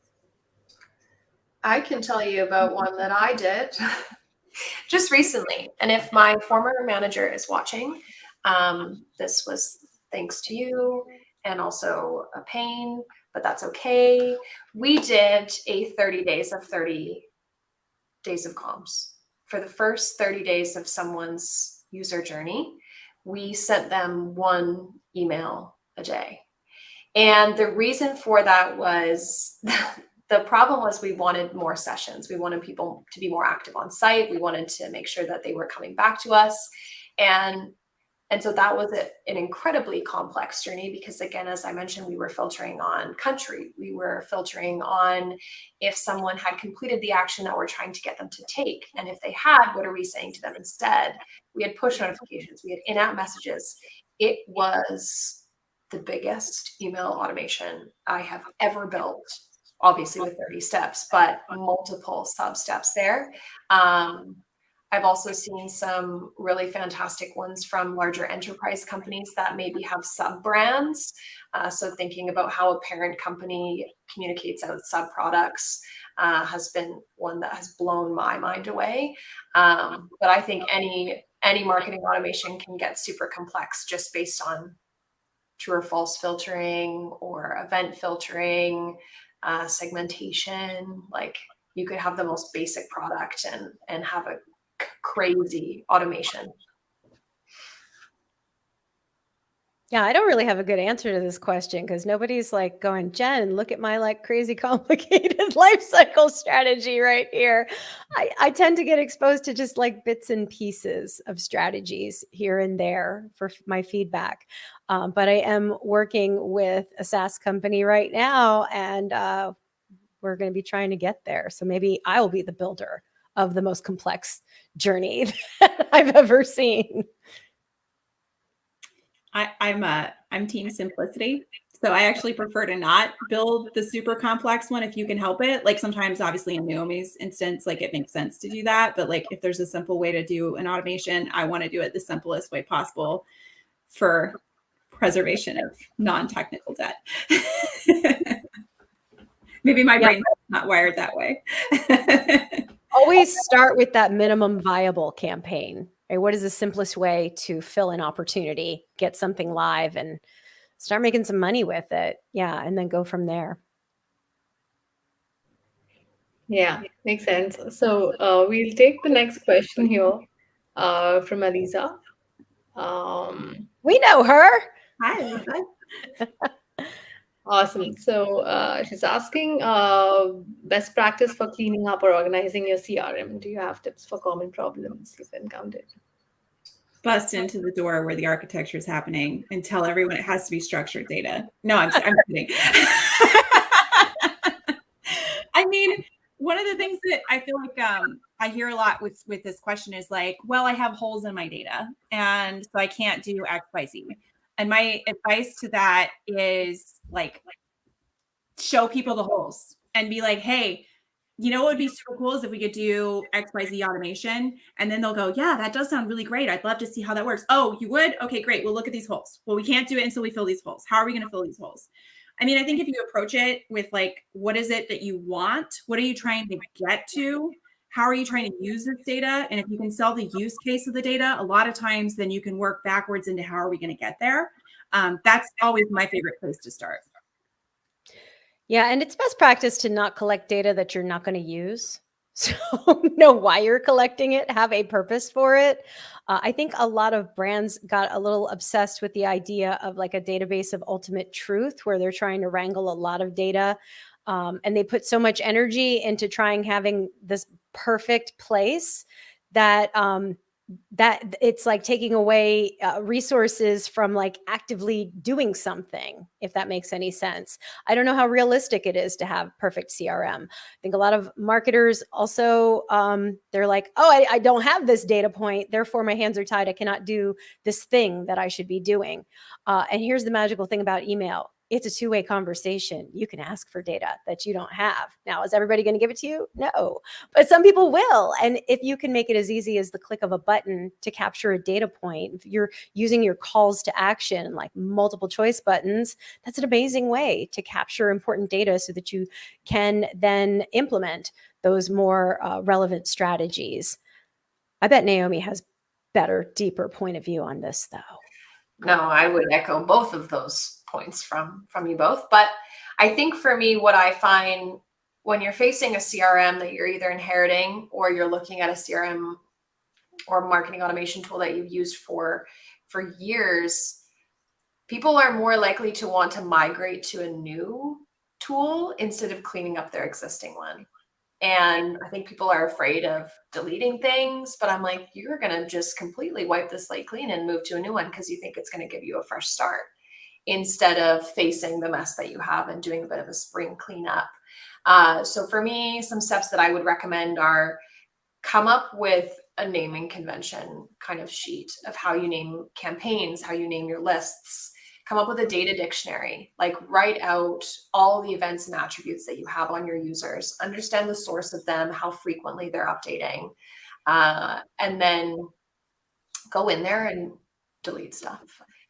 [SPEAKER 4] I can tell you about one that I did just recently. And if my former manager is watching, this was thanks to you and also a pain, but that's okay. We did a 30 days of comms. For the first 30 days of someone's user journey, we sent them one email a day. And the reason for that was the problem was we wanted more sessions. We wanted people to be more active on site. We wanted to make sure that they were coming back to us. And so that was an incredibly complex journey because, again, as I mentioned, we were filtering on country. We were filtering on if someone had completed the action that we're trying to get them to take. And if they had, what are we saying to them instead? We had push notifications. We had in-app messages. It was the biggest email automation I have ever built, obviously with 30 steps, but multiple sub-steps there. I've also seen some really fantastic ones from larger enterprise companies that maybe have sub-brands. So thinking about how a parent company communicates out sub-products has been one that has blown my mind away. But I think any marketing automation can get super complex just based on true or false filtering or event filtering, segmentation. Like you could have the most basic product and have a crazy automation.
[SPEAKER 3] Yeah, I don't really have a good answer to this question because nobody's like going, Jen, look at my like crazy complicated life cycle strategy right here. I tend to get exposed to just like bits and pieces of strategies here and there for my feedback. But I am working with a SaaS company right now, and we're going to be trying to get there. So maybe I will be the builder of the most complex journey that I've ever seen.
[SPEAKER 2] I'm team simplicity. So I actually prefer to not build the super complex one if you can help it. Like sometimes, obviously, in Naomi's instance, like it makes sense to do that. But like if there's a simple way to do an automation, I want to do it the simplest way possible for preservation of non-technical debt. Maybe my brain's not wired that way.
[SPEAKER 3] Always start with that minimum viable campaign. Right? What is the simplest way to fill an opportunity, get something live, and start making some money with it? Yeah, and then go from there.
[SPEAKER 1] Yeah, makes sense. So we'll take the next question here from Aliza.
[SPEAKER 3] We know her.
[SPEAKER 2] Hi, Lisa.
[SPEAKER 1] Awesome. So she's asking best practice for cleaning up or organizing your CRM. Do you have tips for common problems you've encountered?
[SPEAKER 2] Bust into the door where the architecture is happening and tell everyone it has to be structured data. No, I'm kidding. I mean, one of the things that I feel like I hear a lot with this question is like, well, I have holes in my data, and so I can't do X, Y, Z. And my advice to that is like, show people the holes and be like, hey, you know what would be super cool is if we could do XYZ automation. And then they'll go, yeah, that does sound really great. I'd love to see how that works. Oh, you would? Okay, great. We'll look at these holes. Well, we can't do it until we fill these holes. How are we going to fill these holes? I mean, I think if you approach it with like, what is it that you want? What are you trying to get to? How are you trying to use this data? And if you can sell the use case of the data, a lot of times then you can work backwards into how are we going to get there? That's always my favorite place to start.
[SPEAKER 3] Yeah, and it's best practice to not collect data that you're not going to use. So know why you're collecting it, have a purpose for it. I think a lot of brands got a little obsessed with the idea of like a database of ultimate truth where they're trying to wrangle a lot of data. And they put so much energy into trying having this perfect place that that it's like taking away resources from like actively doing something, if that makes any sense. I don't know how realistic it is to have perfect CRM. I think a lot of marketers also, they're like, oh, I don't have this data point, therefore my hands are tied. I cannot do this thing that I should be doing. And here's the magical thing about email. It's a two-way conversation. You can ask for data that you don't have. Now, is everybody going to give it to you? No, but some people will. And if you can make it as easy as the click of a button to capture a data point, if you're using your calls to action, like multiple choice buttons, that's an amazing way to capture important data so that you can then implement those more relevant strategies. I bet Naomi has better, deeper point of view on this, though.
[SPEAKER 4] No, I would echo both of those points from you both. But I think for me, what I find when you're facing a CRM that you're either inheriting or you're looking at a CRM or marketing automation tool that you've used for years, people are more likely to want to migrate to a new tool instead of cleaning up their existing one. And I think people are afraid of deleting things, but I'm like, you're going to just completely wipe the slate clean and move to a new one because you think it's going to give you a fresh start instead of facing the mess that you have and doing a bit of a spring cleanup. So for me, some steps that I would recommend are come up with a naming convention kind of sheet of how you name campaigns, how you name your lists. Come up with a data dictionary, like write out all the events and attributes that you have on your users, understand the source of them, how frequently they're updating, and then go in there and delete stuff.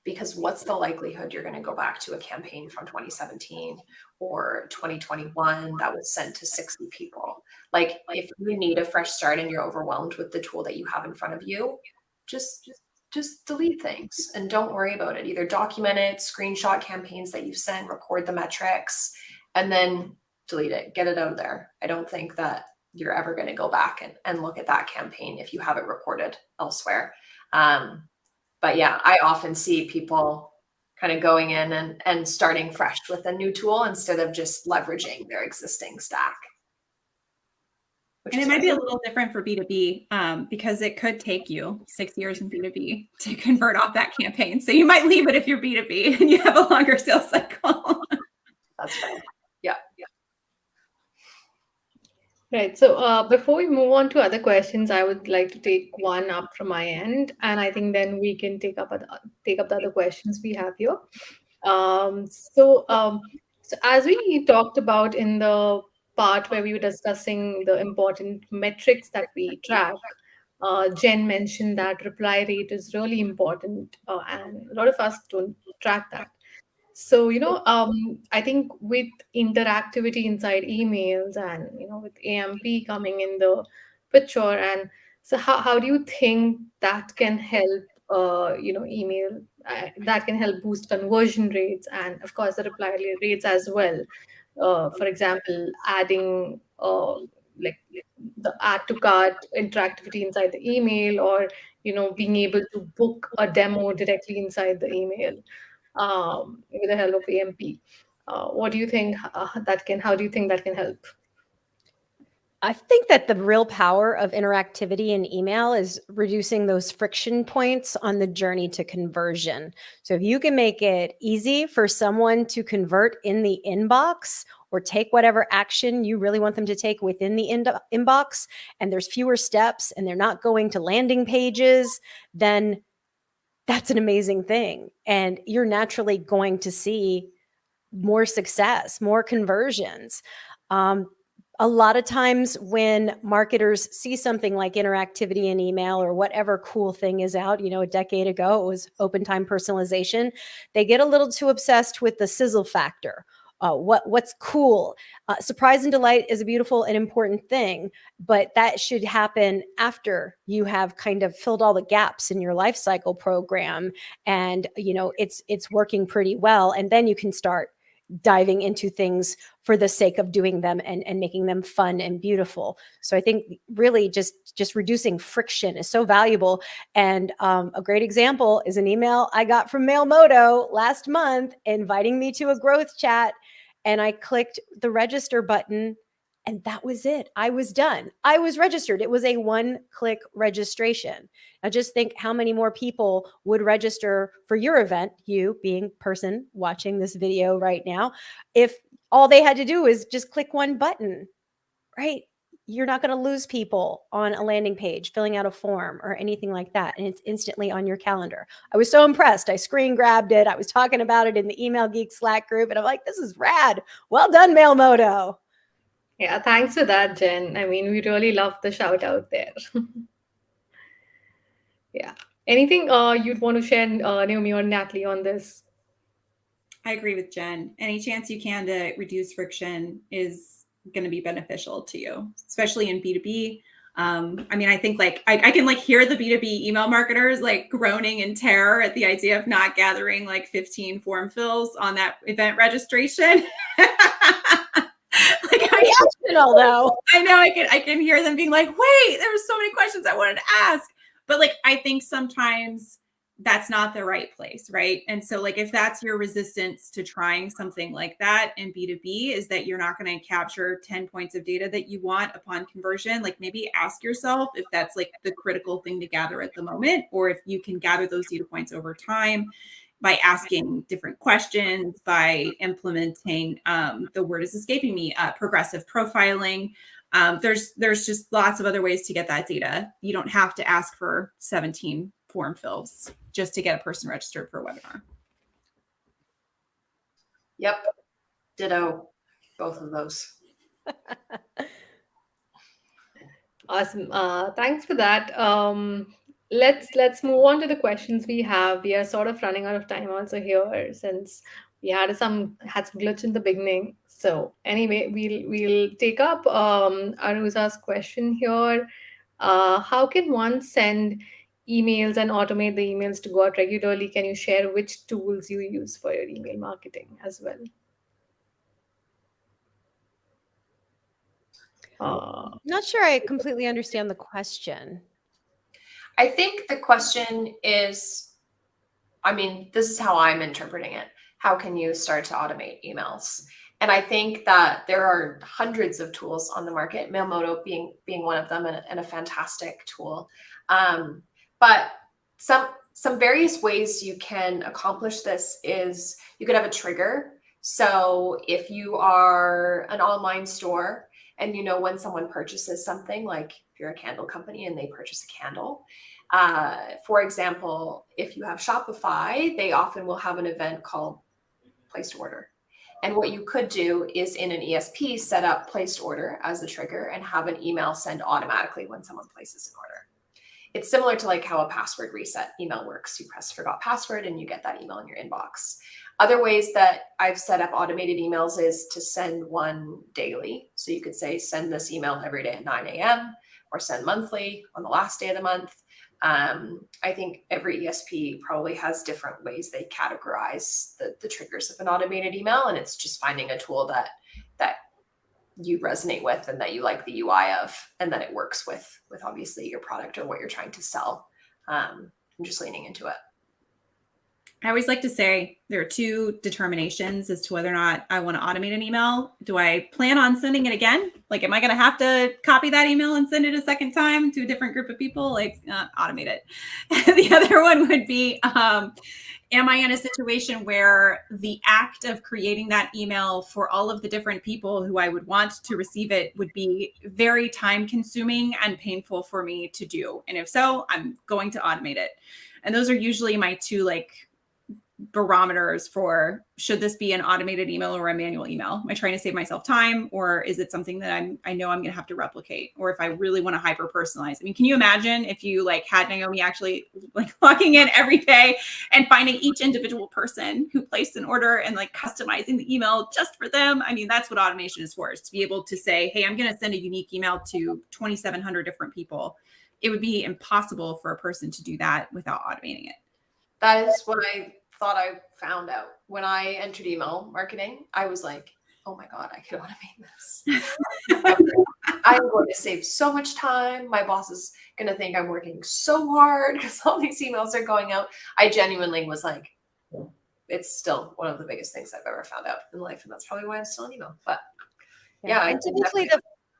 [SPEAKER 4] Because what's the likelihood you're going to go back to a campaign from 2017 or 2021 that was sent to 60 people? Like if you need a fresh start and you're overwhelmed with the tool that you have in front of you, just delete things and don't worry about it. Either document it, screenshot campaigns that you've sent, record the metrics, and then delete it, get it out of there. I don't think that you're ever going to go back and look at that campaign if you have it recorded elsewhere. But yeah, I often see people kind of going in and starting fresh with a new tool instead of just leveraging their existing stack.
[SPEAKER 2] And it might be a little different for B2B because it could take you 6 years in B2B to convert off that campaign. So you might leave it if you're B2B and you have a longer sales cycle.
[SPEAKER 4] That's fine. Yeah.
[SPEAKER 1] Right. So before we move on to other questions, I would like to take one up from my end, and I think then we can take up the other questions we have here. So as we talked about in the part where we were discussing the important metrics that we track, Jen mentioned that reply rate is really important, and a lot of us don't track that. So, I think with interactivity inside emails and, with AMP coming in the picture, and so how do you think that can help, email, that can help boost conversion rates and, of course, the reply rates as well? For example, adding like the add to cart interactivity inside the email, or, being able to book a demo directly inside the email with the help of AMP. What do you think how do you think that can help?
[SPEAKER 3] I think that the real power of interactivity in email is reducing those friction points on the journey to conversion. So if you can make it easy for someone to convert in the inbox or take whatever action you really want them to take within the inbox, and there's fewer steps and they're not going to landing pages, then that's an amazing thing. And you're naturally going to see more success, more conversions. Um, a lot of times when marketers see something like interactivity in email or whatever cool thing is out, a decade ago, it was open time personalization, they get a little too obsessed with the sizzle factor. What's cool? Surprise and delight is a beautiful and important thing, but that should happen after you have kind of filled all the gaps in your life cycle program, and it's working pretty well, and then you can start diving into things for the sake of doing them and making them fun and beautiful. So I think really just reducing friction is so valuable. And a great example is an email I got from Mailmoto last month inviting me to a growth chat. And I clicked the register button, and that was it. I was done. I was registered. It was a one-click registration. Now just think how many more people would register for your event, you being person watching this video right now, if all they had to do is just click one button, right? You're not going to lose people on a landing page filling out a form or anything like that, and it's instantly on your calendar. I was so impressed. I screen grabbed it. I was talking about it in the Email Geek Slack group, and I'm like, this is rad. Well done, Mailmoto.
[SPEAKER 1] Yeah, thanks for that, Jen. I mean, we really love the shout out there. Yeah. Anything you'd want to share, Naomi or Natalie, on this?
[SPEAKER 2] I agree with Jen. Any chance you can to reduce friction is going to be beneficial to you, especially in B2B. I mean, I think like I can like hear the B2B email marketers like groaning in terror at the idea of not gathering like 15 form fills on that event registration.
[SPEAKER 3] Although
[SPEAKER 2] I know I can hear them being like, wait, there were so many questions I wanted to ask. But like, I think sometimes that's not the right place, right? And so like, if that's your resistance to trying something like that in B2B, is that you're not going to capture 10 points of data that you want upon conversion, like maybe ask yourself if that's like the critical thing to gather at the moment, or if you can gather those data points over time by asking different questions, by implementing the word is escaping me, progressive profiling. There's just lots of other ways to get that data. You don't have to ask for 17 form fills just to get a person registered for a webinar.
[SPEAKER 4] Yep. Ditto both of those.
[SPEAKER 1] Awesome. Thanks for that. Let's move on to the questions we have. We are sort of running out of time also here, since we had some glitch in the beginning. So anyway, we'll take up Aruza's question here. How can one send emails and automate the emails to go out regularly? Can you share which tools you use for your email marketing as well?
[SPEAKER 3] not sure I completely understand the question.
[SPEAKER 4] I think the question is, I mean, this is how I'm interpreting it. How can you start to automate emails? And I think that there are hundreds of tools on the market, Mailmoto being one of them, and a fantastic tool. But some various ways you can accomplish this is you could have a trigger. So if you are an online store and you know when someone purchases something, like if you're a candle company and they purchase a candle, for example, if you have Shopify, they often will have an event called placed order. And what you could do is in an ESP, set up placed order as the trigger and have an email send automatically when someone places an order. It's similar to like how a password reset email works. You press forgot password and you get that email in your inbox. Other ways that I've set up automated emails is to send one daily. So you could say, send this email every day at 9 a.m. or send monthly on the last day of the month. I think every ESP probably has different ways they categorize the triggers of an automated email, and it's just finding a tool that you resonate with and that you like the UI of, and that it works with obviously your product or what you're trying to sell. And just leaning into it.
[SPEAKER 2] I always like to say there are two determinations as to whether or not I want to automate an email. Do I plan on sending it again? Like, am I going to have to copy that email and send it a second time to a different group of people? Like, automate it. The other one would be, am I in a situation where the act of creating that email for all of the different people who I would want to receive it would be very time consuming and painful for me to do? And if so, I'm going to automate it. And those are usually my two barometers for, should this be an automated email or a manual email? Am I trying to save myself time, or is it something that I know I'm going to have to replicate? Or if I really want to hyper personalize, I mean, can you imagine if you had Naomi actually logging in every day and finding each individual person who placed an order and customizing the email just for them? I mean, that's what automation is for, is to be able to say, hey, I'm going to send a unique email to 2,700 different people. It would be impossible for a person to do that without automating it.
[SPEAKER 4] That is what I thought I found out when I entered email marketing. I was like, oh my God, I could automate this. I'm going to save so much time. My boss is going to think I'm working so hard because all these emails are going out. I genuinely was like, it's still one of the biggest things I've ever found out in life. And that's probably why I'm still in email. But yeah,
[SPEAKER 3] and typically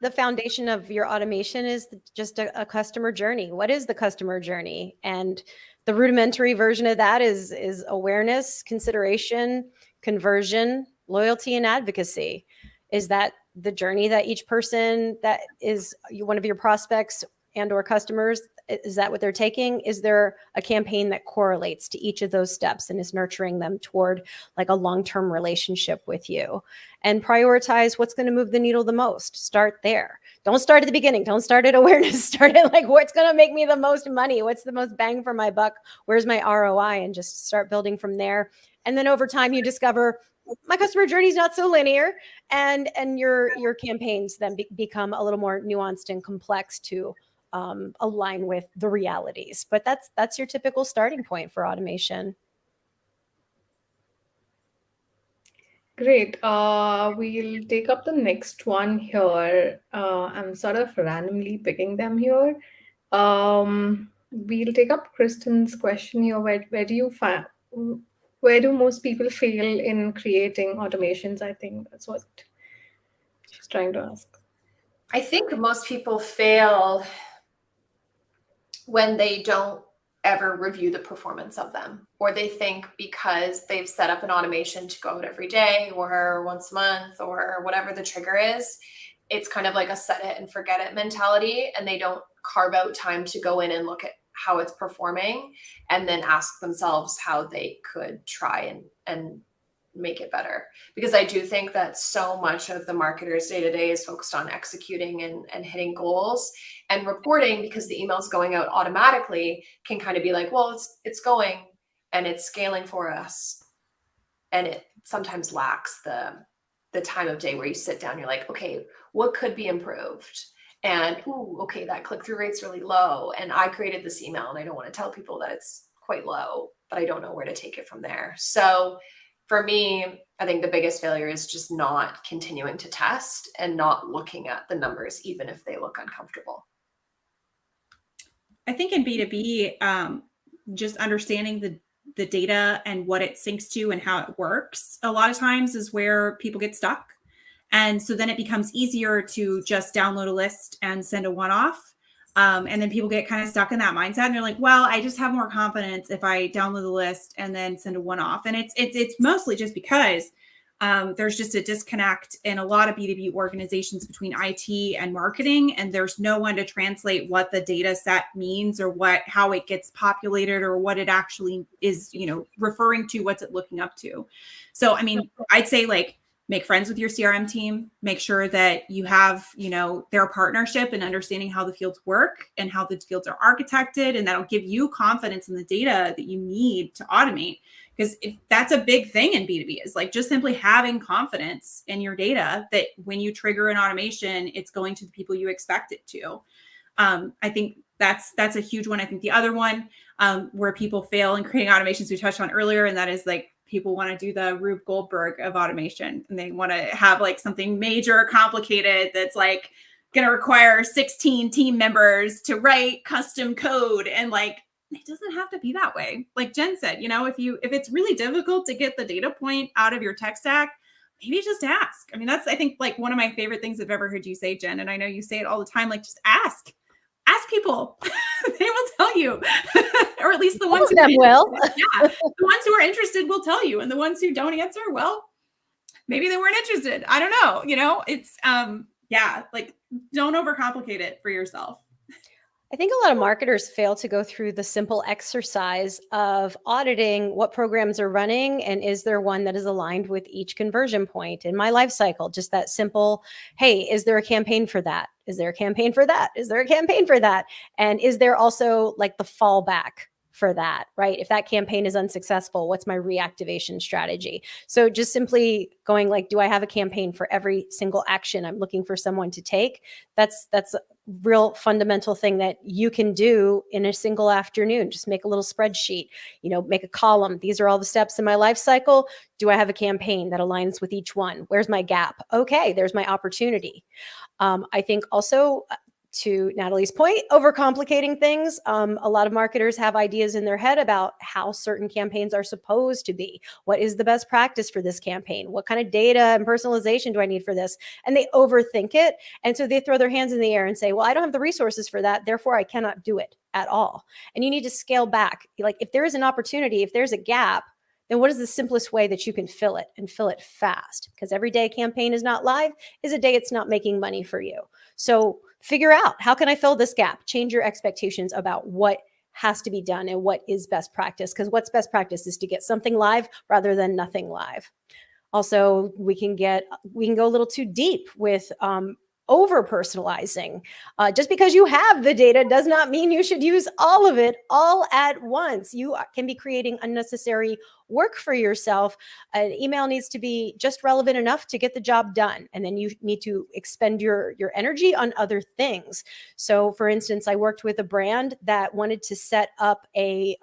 [SPEAKER 3] the foundation of your automation is just a customer journey. What is the customer journey? And the rudimentary version of that is awareness, consideration, conversion, loyalty, and advocacy. Is that the journey that each person that is one of your prospects and or customers, is that what they're taking? Is there a campaign that correlates to each of those steps and is nurturing them toward a long-term relationship with you? And prioritize what's going to move the needle the most. Start there. Don't start at the beginning. Don't start at awareness. Start at what's going to make me the most money? What's the most bang for my buck? Where's my ROI? And just start building from there. And then over time, you discover my customer journey is not so linear, and your campaigns then become a little more nuanced and complex to align with the realities. But that's your typical starting point for automation.
[SPEAKER 1] Great. We'll take up the next one here. I'm sort of randomly picking them here. We'll take up Kristen's question here. Where do most people fail in creating automations? I think that's what she's trying to ask.
[SPEAKER 4] I think most people fail when they don't ever review the performance of them, or they think because they've set up an automation to go out every day or once a month or whatever the trigger is, it's kind of like a set it and forget it mentality, and they don't carve out time to go in and look at how it's performing and then ask themselves how they could try and make it better. Because I do think that so much of the marketer's day-to-day is focused on executing and hitting goals, and reporting, because the email's going out automatically, can kind of be like, well, it's going and it's scaling for us. And it sometimes lacks the time of day where you sit down, you're like, okay, what could be improved? And, okay, that click-through rate's really low. And I created this email and I don't want to tell people that it's quite low, but I don't know where to take it from there. So for me, I think the biggest failure is just not continuing to test and not looking at the numbers, even if they look uncomfortable.
[SPEAKER 2] I think in B2B, just understanding the data and what it syncs to and how it works a lot of times is where people get stuck. And so then it becomes easier to just download a list and send a one-off. And then people get kind of stuck in that mindset, and they're like, well, I just have more confidence if I download the list and then send a one-off. And it's mostly just because there's just a disconnect in a lot of B2B organizations between IT and marketing, and there's no one to translate what the data set means or how it gets populated or what it actually is, referring to, what's it looking up to. So, I mean, I'd say like make friends with your CRM team, make sure that you have, their partnership and understanding how the fields work and how the fields are architected. And that'll give you confidence in the data that you need to automate. Because that's a big thing in B2B, is like just simply having confidence in your data that when you trigger an automation, it's going to the people you expect it to. I think that's a huge one. I think the other one where people fail in creating automations we touched on earlier, and that is like people want to do the Rube Goldberg of automation, and they want to have like something major, complicated that's like going to require 16 team members to write custom code, and like it doesn't have to be that way. Like Jen said, if it's really difficult to get the data point out of your tech stack, maybe just ask. I mean, that's, I think, like one of my favorite things I've ever heard you say, Jen, and I know you say it all the time, like just ask people. They will tell you, or at least the ones
[SPEAKER 3] who will.
[SPEAKER 2] Yeah, the ones who are interested will tell you, and the ones who don't answer, well, maybe they weren't interested. I don't know. It's like don't overcomplicate it for yourself.
[SPEAKER 3] I think a lot of marketers fail to go through the simple exercise of auditing what programs are running, and is there one that is aligned with each conversion point in my life cycle? Just that simple, hey, is there a campaign for that? Is there a campaign for that? Is there a campaign for that? And is there also like the fallback for that, right? If that campaign is unsuccessful, what's my reactivation strategy? So just simply going like, do I have a campaign for every single action I'm looking for someone to take? That's a real fundamental thing that you can do in a single afternoon. Just make a little spreadsheet, make a column. These are all the steps in my life cycle. Do I have a campaign that aligns with each one? Where's my gap? Okay, there's my opportunity. I think also, to Natalie's point, overcomplicating things. A lot of marketers have ideas in their head about how certain campaigns are supposed to be. What is the best practice for this campaign? What kind of data and personalization do I need for this? And they overthink it. And so they throw their hands in the air and say, well, I don't have the resources for that, therefore I cannot do it at all. And you need to scale back. Like if there is an opportunity, if there's a gap, then what is the simplest way that you can fill it, and fill it fast? Because every day a campaign is not live is a day it's not making money for you. So figure out, how can I fill this gap? Change your expectations about what has to be done and what is best practice, because what's best practice is to get something live rather than nothing live. Also, we can go a little too deep with over personalizing. Just because you have the data does not mean you should use all of it all at once. You can be creating unnecessary work for yourself. An email needs to be just relevant enough to get the job done. And then you need to expend your energy on other things. So for instance, I worked with a brand that wanted to set up a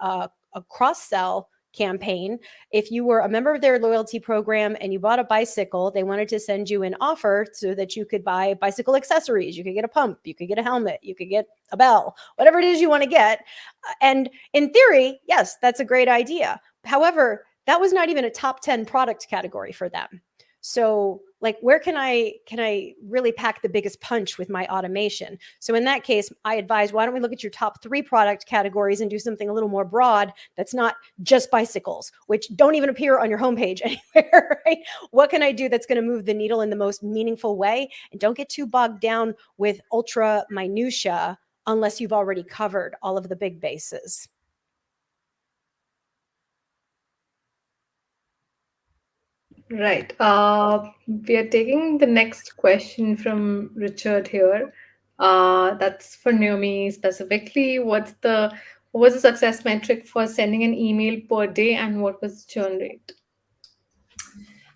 [SPEAKER 3] cross-sell campaign. If you were a member of their loyalty program and you bought a bicycle, they wanted to send you an offer so that you could buy bicycle accessories. You could get a pump, you could get a helmet, you could get a bell, whatever it is you want to get. And in theory, yes, that's a great idea. However, that was not even a top 10 product category for them. So like, where can I really pack the biggest punch with my automation? So in that case, I advise, why don't we look at your top 3 product categories and do something a little more broad that's not just bicycles, which don't even appear on your homepage anywhere, right? What can I do that's going to move the needle in the most meaningful way? And don't get too bogged down with ultra minutia unless you've already covered all of the big bases.
[SPEAKER 1] Right. We are taking the next question from Richard here. That's for Naomi specifically. What was the success metric for sending an email per day, and what was the churn rate?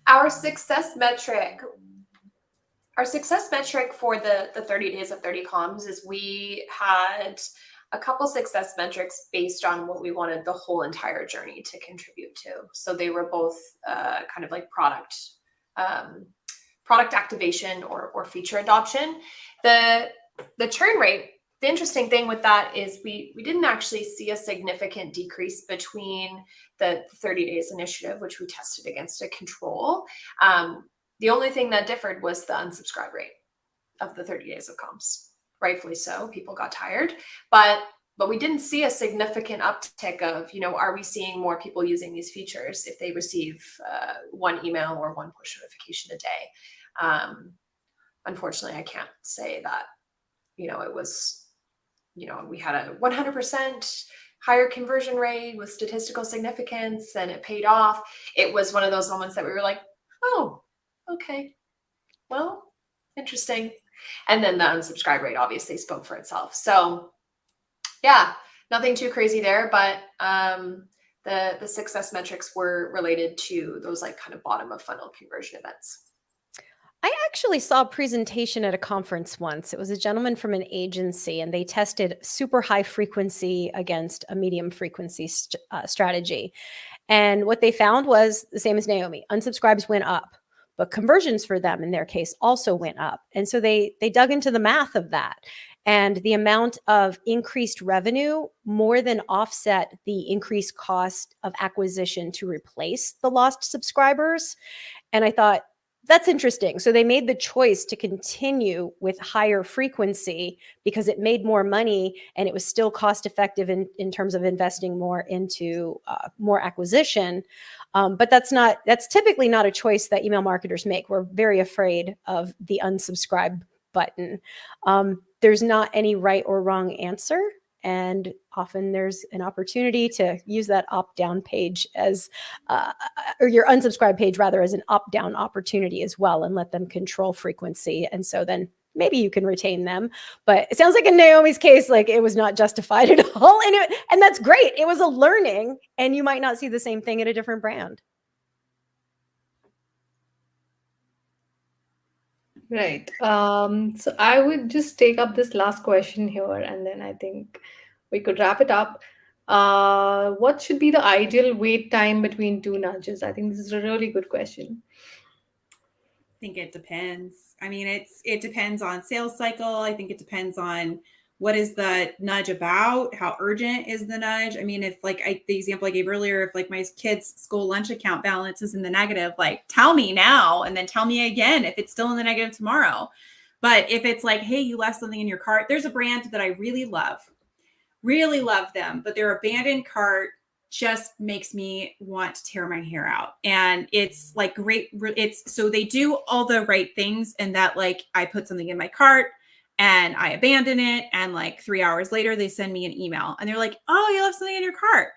[SPEAKER 4] Our success metric for the 30 days of 30 comms is we had a couple success metrics based on what we wanted the whole entire journey to contribute to. So they were both kind of like product activation or feature adoption. The churn rate, the interesting thing with that is we didn't actually see a significant decrease between the 30 days initiative, which we tested against a control. The only thing that differed was the unsubscribe rate of the 30 days of comms. Rightfully so, people got tired. But but we didn't see a significant uptick of, are we seeing more people using these features if they receive one email or one push notification a day? Unfortunately, I can't say that, it was, we had a 100% higher conversion rate with statistical significance and it paid off. It was one of those moments that we were like, oh, okay, well, interesting. And then the unsubscribe rate obviously spoke for itself. So yeah, nothing too crazy there, but the success metrics were related to those like kind of bottom of funnel conversion events.
[SPEAKER 3] I actually saw a presentation at a conference once. It was a gentleman from an agency, and they tested super high frequency against a medium frequency strategy. And what they found was the same as Naomi. Unsubscribes went up, but conversions for them in their case also went up. And so they dug into the math of that. And the amount of increased revenue more than offset the increased cost of acquisition to replace the lost subscribers. And I thought, that's interesting. So they made the choice to continue with higher frequency because it made more money and it was still cost effective in terms of investing more into more acquisition. But that's typically not a choice that email marketers make. We're very afraid of the unsubscribe button. There's not any right or wrong answer. And often there's an opportunity to use that opt-down page as, or your unsubscribe page rather, as an opt-down opportunity as well, and let them control frequency. And so then maybe you can retain them. But it sounds like in Naomi's case, like it was not justified at all. And that's great. It was a learning, and you might not see the same thing at a different brand.
[SPEAKER 1] Right. So I would just take up this last question here, and then I think we could wrap it up. What should be the ideal wait time between two nudges? I think this is a really good question.
[SPEAKER 2] I think it depends. I mean, it depends on sales cycle. I think it depends on what is the nudge about, how urgent is the nudge. I mean, if like the example I gave earlier, if like my kid's school lunch account balance is in the negative, like tell me now and then tell me again if it's still in the negative tomorrow. But if it's like, hey, you left something in your cart, there's a brand that I really love them, but their abandoned cart just makes me want to tear my hair out. And it's like great. So they do all the right things, and that like I put something in my cart and I abandon it. And like 3 hours later, they send me an email and they're like, oh, you left something in your cart.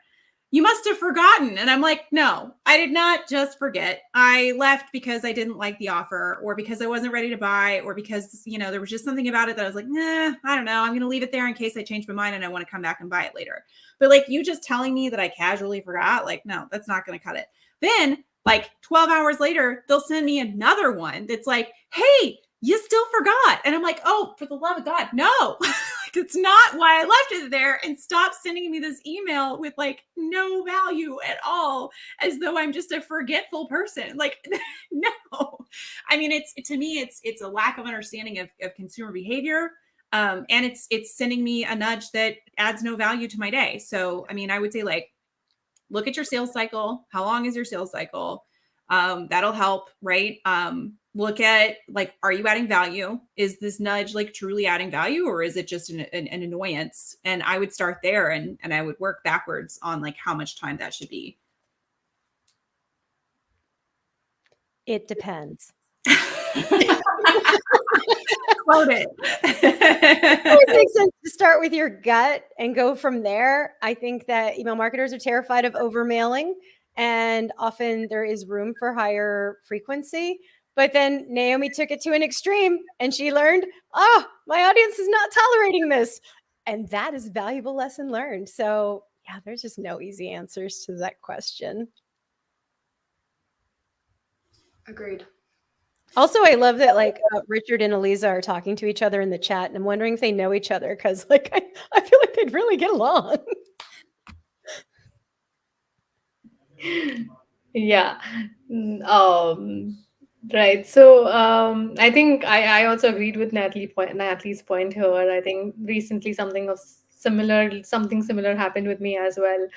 [SPEAKER 2] You must have forgotten. And I'm like, no, I did not just forget. I left because I didn't like the offer, or because I wasn't ready to buy, or because, there was just something about it that I was like, nah, I don't know. I'm going to leave it there in case I change my mind and I want to come back and buy it later. But like you just telling me that I casually forgot, like, no, that's not going to cut it. Then like 12 hours later, they'll send me another one that's like, hey, you still forgot. And I'm like, oh, for the love of God, no. It's not why I left it there, and stop sending me this email with like no value at all, as though I'm just a forgetful person. Like, no. I mean, to me, it's a lack of understanding of consumer behavior. And it's sending me a nudge that adds no value to my day. So, I mean, I would say like, look at your sales cycle. How long is your sales cycle? That'll help, right? Look at like, are you adding value? Is this nudge like truly adding value, or is it just an annoyance? And I would start there and I would work backwards on like how much time that should be.
[SPEAKER 3] It depends.
[SPEAKER 2] Quote it.
[SPEAKER 3] It makes sense to start with your gut and go from there. I think that email marketers are terrified of overmailing, and often there is room for higher frequency. But then Naomi took it to an extreme and she learned, my audience is not tolerating this. And that is a valuable lesson learned. So yeah, there's just no easy answers to that question.
[SPEAKER 4] Agreed.
[SPEAKER 3] Also, I love that like Richard and Eliza are talking to each other in the chat, and I'm wondering if they know each other, because like I feel like they'd really get along.
[SPEAKER 1] Yeah. Right. So I think I also agreed with Natalie's point here. I think recently something similar happened with me as well.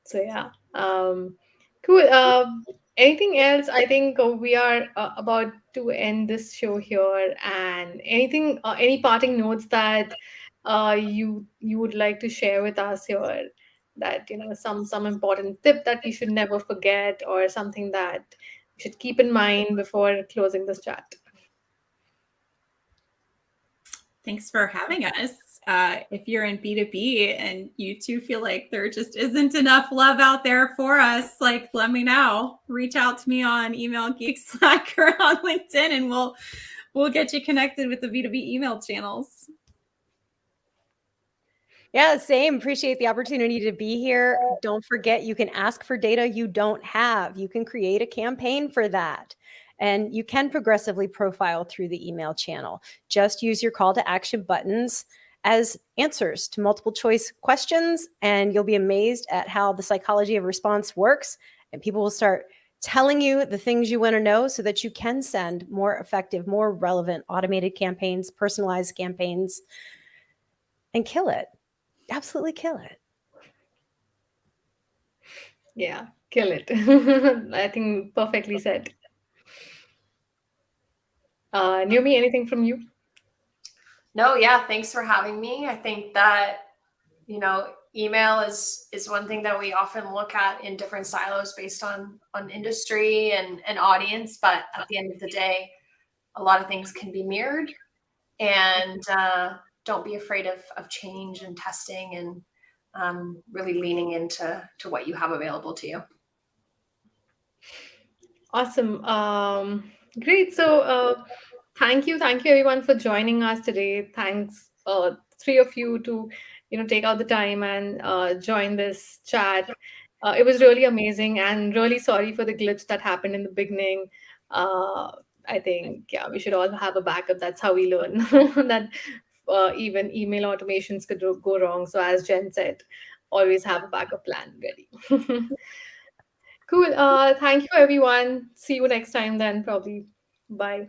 [SPEAKER 1] So yeah. Cool. Anything else? I think we are about to end this show here. And any parting notes that you would like to share with us here, that some important tip that we should never forget, or something that we should keep in mind before closing this chat.
[SPEAKER 2] Thanks for having us. If you're in B2B and you too feel like there just isn't enough love out there for us, like, let me know. Reach out to me on email, Geek Slack, or on LinkedIn, and we'll get you connected with the B2B email channels.
[SPEAKER 3] Yeah, same. Appreciate the opportunity to be here. Don't forget, you can ask for data you don't have. You can create a campaign for that. And you can progressively profile through the email channel. Just use your call to action buttons as answers to multiple choice questions, and you'll be amazed at how the psychology of response works. And people will start telling you the things you want to know so that you can send more effective, more relevant automated campaigns, personalized campaigns, and kill it. Absolutely kill it.
[SPEAKER 1] Yeah, kill it. I think perfectly said. Naomi, anything from you?
[SPEAKER 4] No, yeah, thanks for having me. I think that, email is one thing that we often look at in different silos based on industry and audience, but at the end of the day, a lot of things can be mirrored, and don't be afraid of change and testing, and really leaning into what you have available to you.
[SPEAKER 1] Awesome. Great. So, thank you everyone for joining us today. Thanks, three of you, to take out the time and join this chat. It was really amazing, and really sorry for the glitch that happened in the beginning. Uh, I think, yeah, we should all have a backup. That's how we learn that even email automations could go wrong. So, as Jen said, always have a backup plan ready. Cool. Thank you, everyone. See you next time then, probably. Bye.